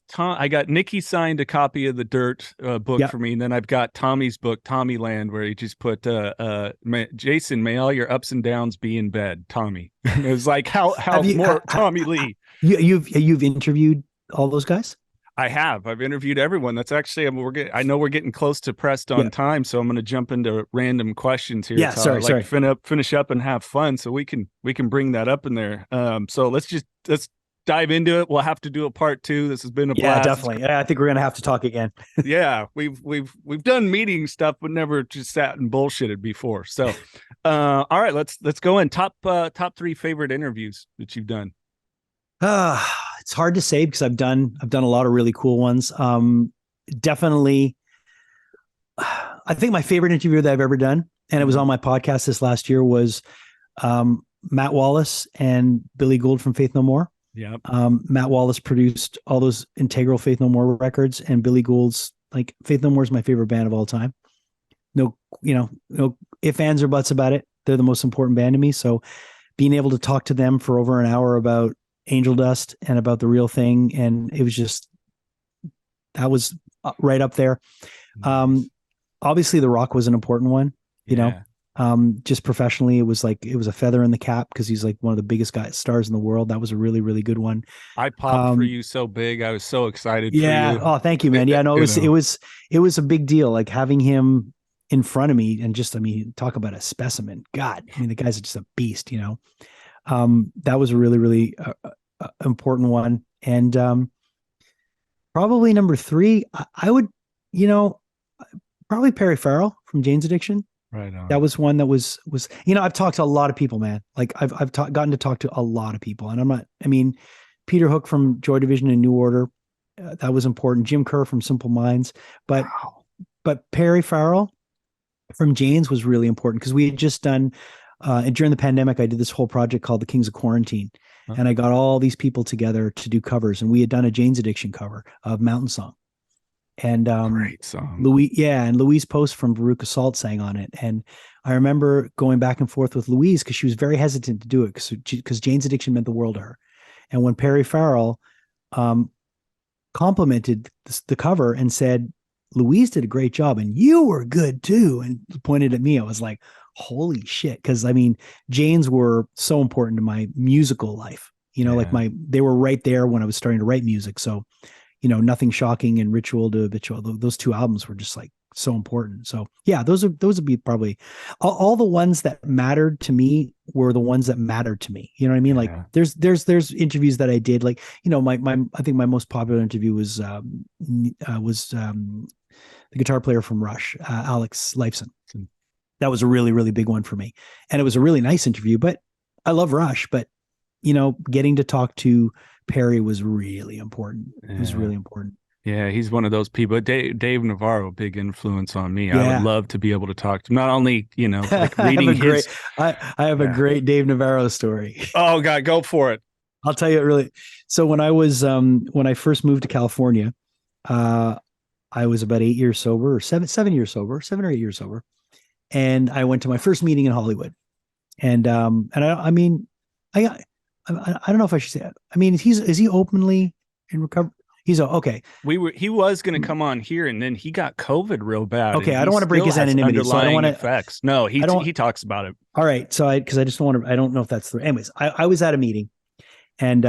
Tom. I got Nikki signed a copy of the Dirt book Yep. for me, and then I've got Tommy's book, Tommy Land, where he just put, Jason, may all your ups and downs be in bed, Tommy. And it was like how Have you more Tommy Lee. you've interviewed all those guys? I have. I've interviewed everyone. That's actually I know we're getting close to pressed on Yeah. time, so I'm going to jump into random questions here. Yeah. So I Sorry. finish up and have fun, so we can bring that up in there. So let's dive into it. We'll have to do a part 2. This has been a Yeah, blast. definitely. I think we're gonna have to talk again. Yeah, we've done meeting stuff, but never just sat and bullshitted before. So, all right, let's go in. Top 3 favorite interviews that you've done. It's hard to say because I've done a lot of really cool ones. Definitely, I think my favorite interview that I've ever done, and it was on my podcast this last year, was Matt Wallace and Billy Gould from Faith No More. Yeah. Matt Wallace produced all those integral Faith No More records, and Billy Gould's, like, Faith No More is my favorite band of all time. No ifs, ands, or buts about it. They're the most important band to me. So being able to talk to them for over an hour about Angel Dust and about The Real Thing, and it was just, that was right up there. Obviously The Rock was an important one, you know. Just professionally, it was a feather in the cap because he's like one of the biggest stars in the world. That was a really, really good one. I popped for you so big. I was so excited for you. Oh, thank you, man. Yeah, no, it was a big deal. Like, having him in front of me, and just, I mean, talk about a specimen. God, I mean, the guy's just a beast, you know. That was a really, really important one. And probably number 3, I would, probably Perry Farrell from Jane's Addiction. Right on. That was one that was, I've talked to a lot of people, man. Like, I've gotten to talk to a lot of people, and Peter Hook from Joy Division and New Order, that was important. Jim Kerr from Simple Minds, but Perry Farrell from Jane's was really important because we had just done, and during the pandemic, I did this whole project called The Kings of Quarantine, and I got all these people together to do covers, and we had done a Jane's Addiction cover of Mountain Song. And great song. Louise Post from Veruca Salt sang on it. And I remember going back and forth with Louise because she was very hesitant to do it because Jane's Addiction meant the world to her. And when Perry Farrell complimented the cover and said, Louise did a great job and you were good too, and pointed at me, I was like, holy shit. Because Jane's were so important to my musical life. They were right there when I was starting to write music. So, Nothing Shocking and Ritual to Habitual, those 2 albums were just like so important. So yeah, those would be probably all the ones that mattered to me were the ones that mattered to me. You know what I mean? Like, there's interviews that I did, like, I think my most popular interview was the guitar player from Rush, Alex Lifeson. That was a really, really big one for me. And it was a really nice interview, but I love Rush, but getting to talk to Perry was really important. It was really important. Yeah, he's one of those people. Dave Navarro, big influence on me. Yeah. I would love to be able to talk to him. Not only, like reading I have a great Dave Navarro story. Oh God, go for it. I'll tell you it really. So when I first moved to California, I was about 8 years sober, or 7 years sober, 7 or 8 years sober. And I went to my first meeting in Hollywood. And I don't know if I should say that. Is he openly in recovery? He's okay. He was going to come on here, and then he got COVID real bad. Okay, I don't want to break his anonymity. So I don't want to effects. No, he talks about it. All right, so I just don't want to. I don't know if that's the. Anyways, I was at a meeting, and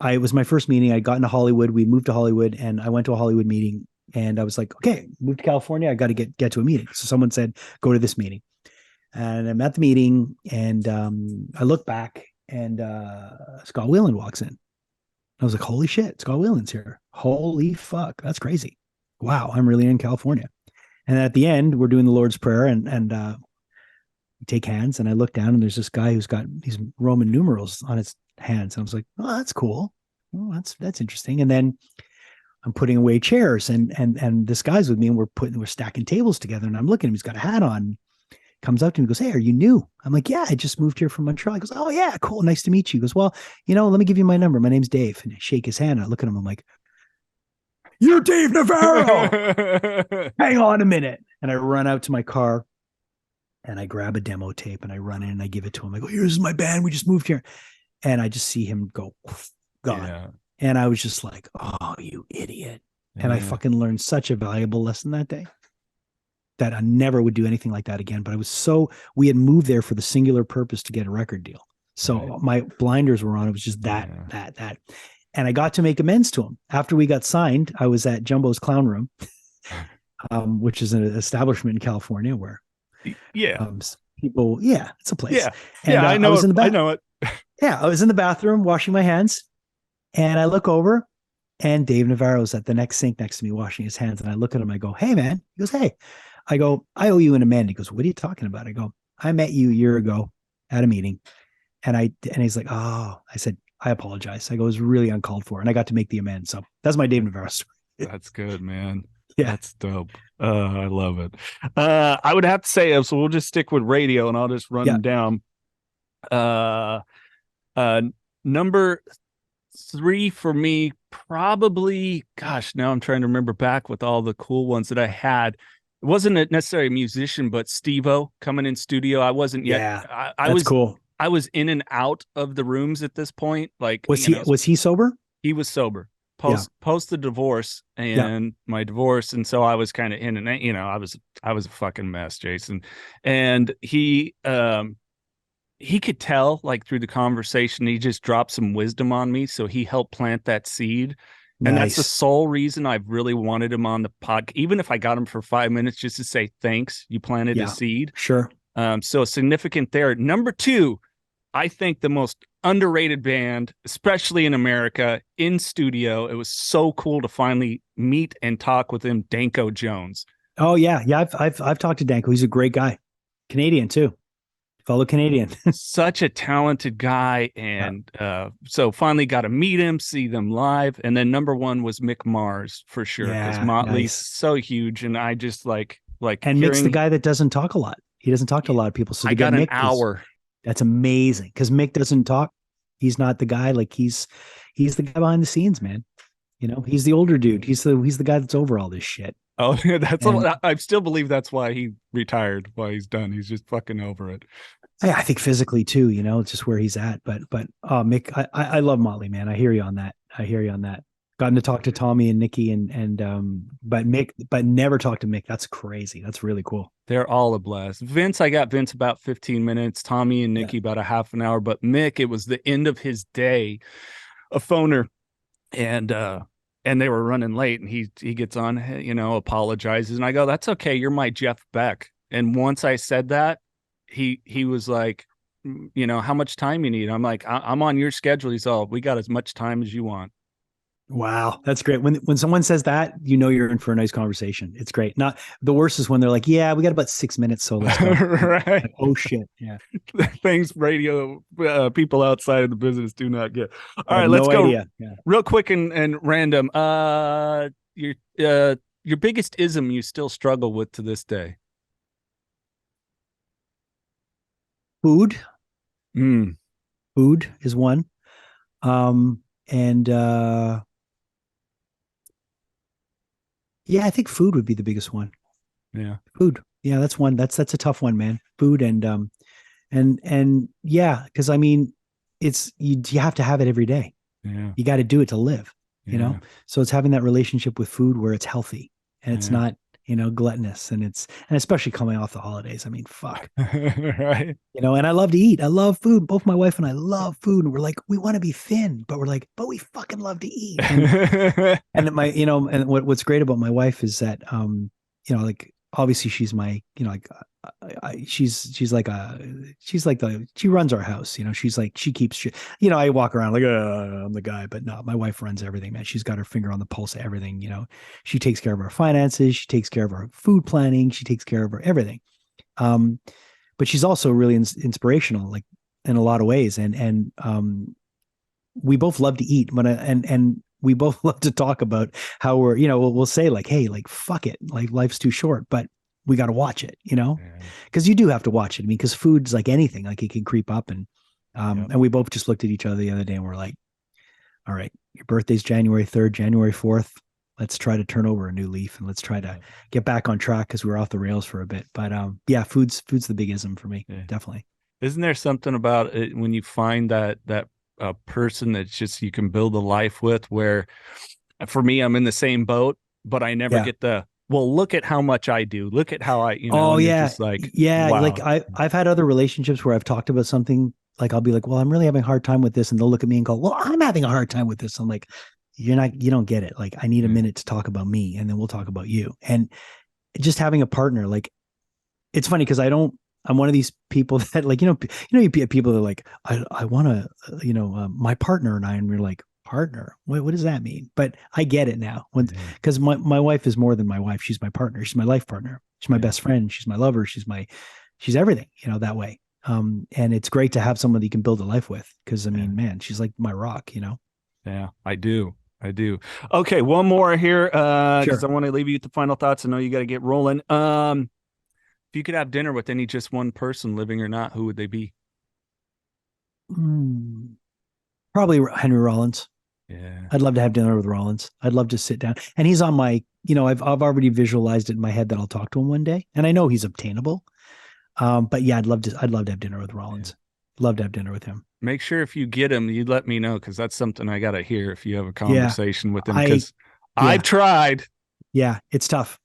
it was my first meeting. I'd gotten to Hollywood. We moved to Hollywood, and I went to a Hollywood meeting, and I was like, okay, moved to California. I got to get to a meeting. So someone said, go to this meeting, and I'm at the meeting, and I look back. And Scott Weiland walks in. I was like, holy shit, Scott Weiland's here. Holy fuck, that's crazy. Wow, I'm really in California. And at the end, we're doing the Lord's Prayer and we take hands. And I look down and there's this guy who's got these Roman numerals on his hands. And I was like, oh, that's cool. Well, that's interesting. And then I'm putting away chairs and this guy's with me and we're stacking tables together. And I'm looking at him, he's got a hat on. Comes up to me and goes, hey, are you new? I'm like, yeah, I just moved here from Montreal. He goes, oh yeah, cool. Nice to meet you. He goes, well, let me give you my number. My name's Dave. And I shake his hand. I look at him. I'm like, you're Dave Navarro. Hang on a minute. And I run out to my car and I grab a demo tape and I run in and I give it to him. I go, here's my band. We just moved here. And I just see him go, gone. Yeah. And I was just like, oh, you idiot. And I Yeah. fucking learned such a valuable lesson that day that I never would do anything like that again. But we had moved there for the singular purpose to get a record deal. So Right. my blinders were on. It was just that. And I got to make amends to him. After we got signed, I was at Jumbo's Clown Room, which is an establishment in California where people, it's a place. Yeah. And I know I know it. Yeah, I was in the bathroom washing my hands, and I look over, and Dave Navarro's at the next sink next to me washing his hands. And I look at him, I go, hey, man. He goes, hey. I go, I owe you an amend. He goes, what are you talking about? I go, I met you a year ago at a meeting. And he's like, oh, I said, I apologize. I go, it was really uncalled for. And I got to make the amend. So that's my Dave Navarro story. That's good, man. Yeah. That's dope. I love it. I would have to say, so we'll just stick with radio and I'll just run them down. Number 3 for me, probably, gosh, now I'm trying to remember back with all the cool ones that I had. It wasn't necessarily a musician, but Steve-O coming in studio. I wasn't yet. Yeah, I that's was cool. I was in and out of the rooms at this point. Like, was he sober? He was sober post the divorce and my divorce. And so I was kind of in and out, I was a fucking mess, Jason. And he could tell, like, through the conversation, he just dropped some wisdom on me. So he helped plant that seed. And that's the sole reason I've really wanted him on the podcast. Even if I got him for 5 minutes just to say, thanks, you planted a seed. Sure. So significant there. Number 2, I think the most underrated band, especially in America, in studio. It was so cool to finally meet and talk with him, Danko Jones. Oh yeah. Yeah. I've talked to Danko. He's a great guy. Canadian too. Fellow Canadian. Such a talented guy. And so finally got to meet him, see them live. And then number 1 was Mick Mars for sure. Because Motley's so huge. And I just like and Mick's the guy that doesn't talk a lot. He doesn't talk to a lot of people. So I got an hour. That's amazing. Because Mick doesn't talk. He's not the guy. Like he's the guy behind the scenes, man. You know, he's the older dude. He's the guy that's over all this shit. Oh, I still believe that's why he retired, why he's done. He's just fucking over it. I think physically too, you know, just where he's at. But Mick, I love Motley, man. I hear you on that. Gotten to talk to Tommy and Nikki but never talked to Mick. That's crazy. That's really cool. They're all a blast. I got Vince about 15 minutes, Tommy and Nikki about a half an hour, but Mick, it was the end of his day, a phoner, and they were running late, and he gets on, apologizes, and I go, that's okay. You're my Jeff Beck. And once I said that, he was like, how much time you need? I'm like, I'm on your schedule. He's all, we got as much time as you want. Wow, that's great. When someone says that, you're in for a nice conversation. It's great. Not the worst is when they're like, "Yeah, we got about 6 minutes, so let's go." Right? Like, oh shit! Yeah, things radio people outside of the business do not get. All right, let's go real quick and random. Your biggest ism you still struggle with to this day? Food. Food is one. Yeah, I think food would be the biggest one. Yeah. Food. Yeah, that's one. That's a tough one, man. Food and yeah, because I mean, it's you have to have it every day. Yeah. You got to do it to live, you know? So it's having that relationship with food where it's healthy and it's not, gluttonous, and especially coming off the holidays. I mean, fuck. Right. And I love to eat. I love food. Both my wife and I love food. And we're like, we want to be thin, but we're like, but we fucking love to eat. And what's great about my wife is that, like, obviously she's my, she runs our house, she's like, she keeps shit, I walk around like, I'm the guy, but no, my wife runs everything, man. She's got her finger on the pulse of everything. She takes care of our finances. She takes care of our food planning. She takes care of our everything. But she's also really inspirational, like in a lot of ways. And we both love to eat, but and we both love to talk about how we're, we'll say like, hey, like, fuck it. Like, life's too short, but we got to watch it, because you do have to watch it. I mean, because food's like anything, like it can creep up. And we both just looked at each other the other day and we're like, all right, your birthday's January 3rd, January 4th. let's try to turn over a new leaf and let's try to get back on track because we were off the rails for a bit. But yeah, food's the big ism for me. Yeah. Definitely. Isn't there something about it when you find that person that's just you can build a life with, where for me, I'm in the same boat, but I never get well, look at how much I do. Look at how I, just like, wow. Like I've had other relationships where I've talked about something, like I'll be like, well, I'm really having a hard time with this. And they'll look at me and go, well, I'm having a hard time with this. I'm like, you don't get it. Like, I need a minute to talk about me and then we'll talk about you. And just having a partner, like, it's funny because I'm one of these people that like, you people that are like, I want to, my partner and I, and we're like, partner, what does that mean? But I get it now, because my wife is more than my wife. She's my partner. She's my life partner. She's my best friend. She's my lover. She's everything, that way. And it's great to have someone that you can build a life with, because I mean, man, she's like my rock, Yeah, I do. Okay, one more here, because I want to leave you with the final thoughts. I know you got to get rolling. If you could have dinner with just one person, living or not, who would they be? Probably Henry Rollins. Yeah, I'd love to have dinner with Rollins. I'd love to sit down, and he's on my, I've already visualized it in my head that I'll talk to him one day, and I know he's obtainable. But yeah, I'd love to have dinner with Rollins. Love to have dinner with him. Make sure if you get him, you let me know, because that's something I got to hear if you have a conversation with him, because I've tried. Yeah, it's tough.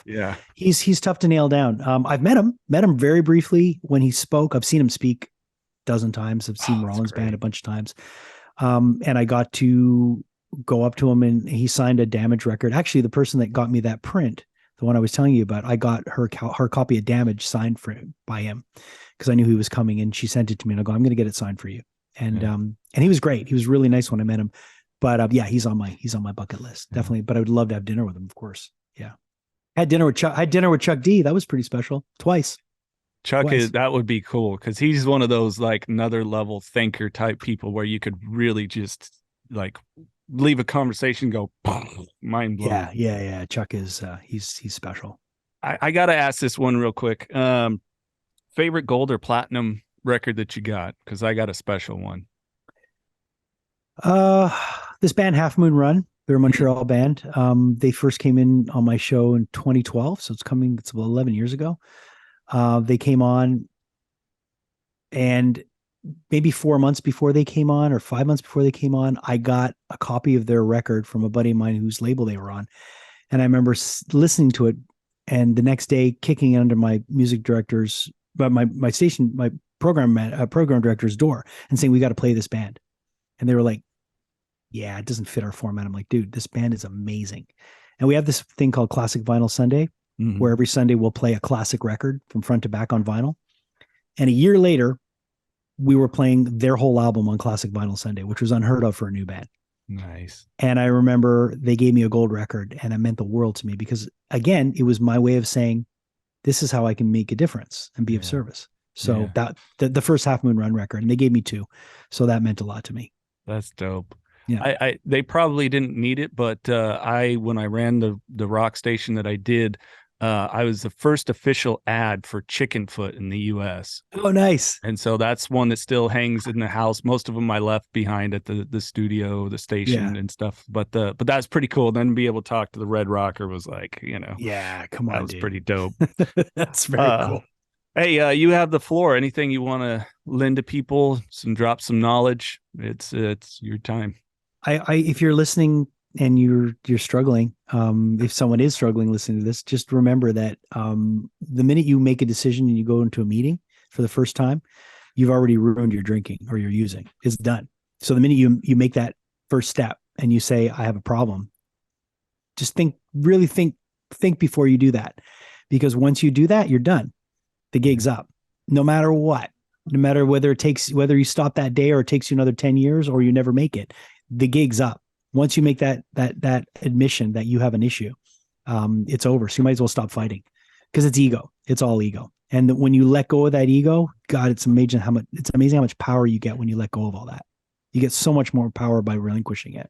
Yeah, he's tough to nail down. I've met him very briefly when he spoke. I've seen him speak a dozen times. I've seen Rollins band a bunch of times. And I got to go up to him and he signed a Damage record. Actually, the person that got me that print, the one I was telling you about, I got her copy of Damage signed by him, because I knew he was coming, and she sent it to me and I go, I'm going to get it signed for you. And, and he was great. He was really nice when I met him, but yeah, he's on my bucket list. Definitely. But I would love to have dinner with him, of course. Yeah. I had dinner with Chuck D. That was pretty special. Twice. That would be cool, because he's one of those like another level thinker type people where you could really just like leave a conversation, go mind blown. Yeah. Chuck is he's special. I gotta ask this one real quick. Favorite gold or platinum record that you got? Because I got a special one. This band Half Moon Run. They're a Montreal band. They first came in on my show in 2012, so it's about 11 years ago. They came on, and maybe 4 months before they came on, or 5 months before they came on, I got a copy of their record from a buddy of mine whose label they were on. And I remember listening to it, and the next day kicking under my music director's, but my program director's door and saying, we got to play this band. And they were like, yeah, it doesn't fit our format. I'm like, dude, this band is amazing. And we have this thing called Classic Vinyl Sunday, where every Sunday we'll play a classic record from front to back on vinyl. And a year later, we were playing their whole album on Classic Vinyl Sunday, which was unheard of for a new band. Nice. And I remember they gave me a gold record, and it meant the world to me, because again, it was my way of saying, this is how I can make a difference and be of service. So that the first Half Moon Run record, and they gave me 2. So that meant a lot to me. That's dope. Yeah. They probably didn't need it, but when I ran the rock station that I did, I was the first official ad for Chicken Foot in the U.S. Oh, nice. And so that's one that still hangs in the house. Most of them I left behind at the studio, the station and stuff. But that's pretty cool. Then be able to talk to the Red Rocker was like, yeah, come on, that was dude. Pretty dope. That's very cool. Hey, you have the floor. Anything you want to lend to people, drop some knowledge? It's your time. If you're listening and you're struggling, if someone is struggling listening to this, just remember that the minute you make a decision and you go into a meeting for the first time, you've already ruined your drinking or your using. It's done. So the minute you make that first step and you say, I have a problem, just think before you do that, because once you do that, you're done. The gig's up, no matter what, no matter whether you stop that day or it takes you another 10 years or you never make it, the gig's up. Once you make that admission that you have an issue, it's over. So you might as well stop fighting, because it's ego. It's all ego. And when you let go of that ego, God, it's amazing how much power you get when you let go of all that. You get so much more power by relinquishing it.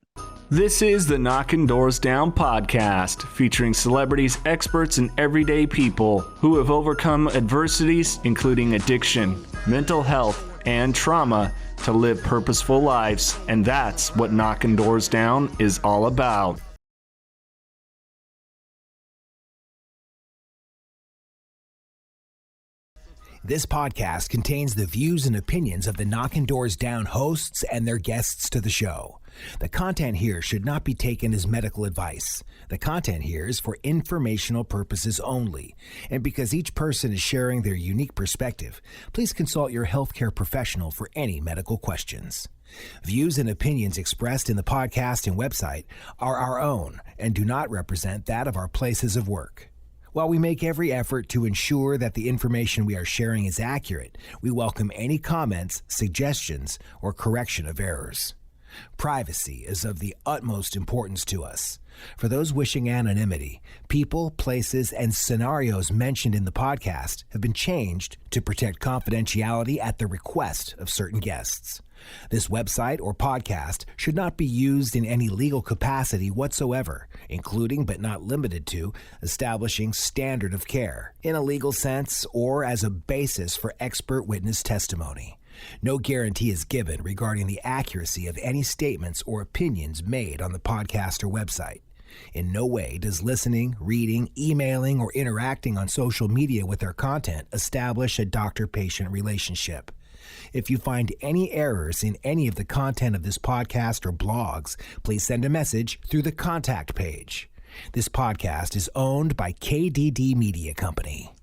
This is the Knocking Doors Down podcast, featuring celebrities, experts, and everyday people who have overcome adversities, including addiction, mental health, and trauma, to live purposeful lives. And that's what Knocking Doors Down is all about. This podcast contains the views and opinions of the Knockin' Doors Down hosts and their guests to the show. The content here should not be taken as medical advice. The content here is for informational purposes only. And because each person is sharing their unique perspective, please consult your healthcare professional for any medical questions. Views and opinions expressed in the podcast and website are our own and do not represent that of our places of work. While we make every effort to ensure that the information we are sharing is accurate, we welcome any comments, suggestions, or correction of errors. Privacy is of the utmost importance to us. For those wishing anonymity, people, places, and scenarios mentioned in the podcast have been changed to protect confidentiality at the request of certain guests. This website or podcast should not be used in any legal capacity whatsoever, including but not limited to establishing standard of care in a legal sense or as a basis for expert witness testimony. No guarantee is given regarding the accuracy of any statements or opinions made on the podcast or website. In no way does listening, reading, emailing, or interacting on social media with our content establish a doctor-patient relationship. If you find any errors in any of the content of this podcast or blogs, please send a message through the contact page. This podcast is owned by KDD Media Company.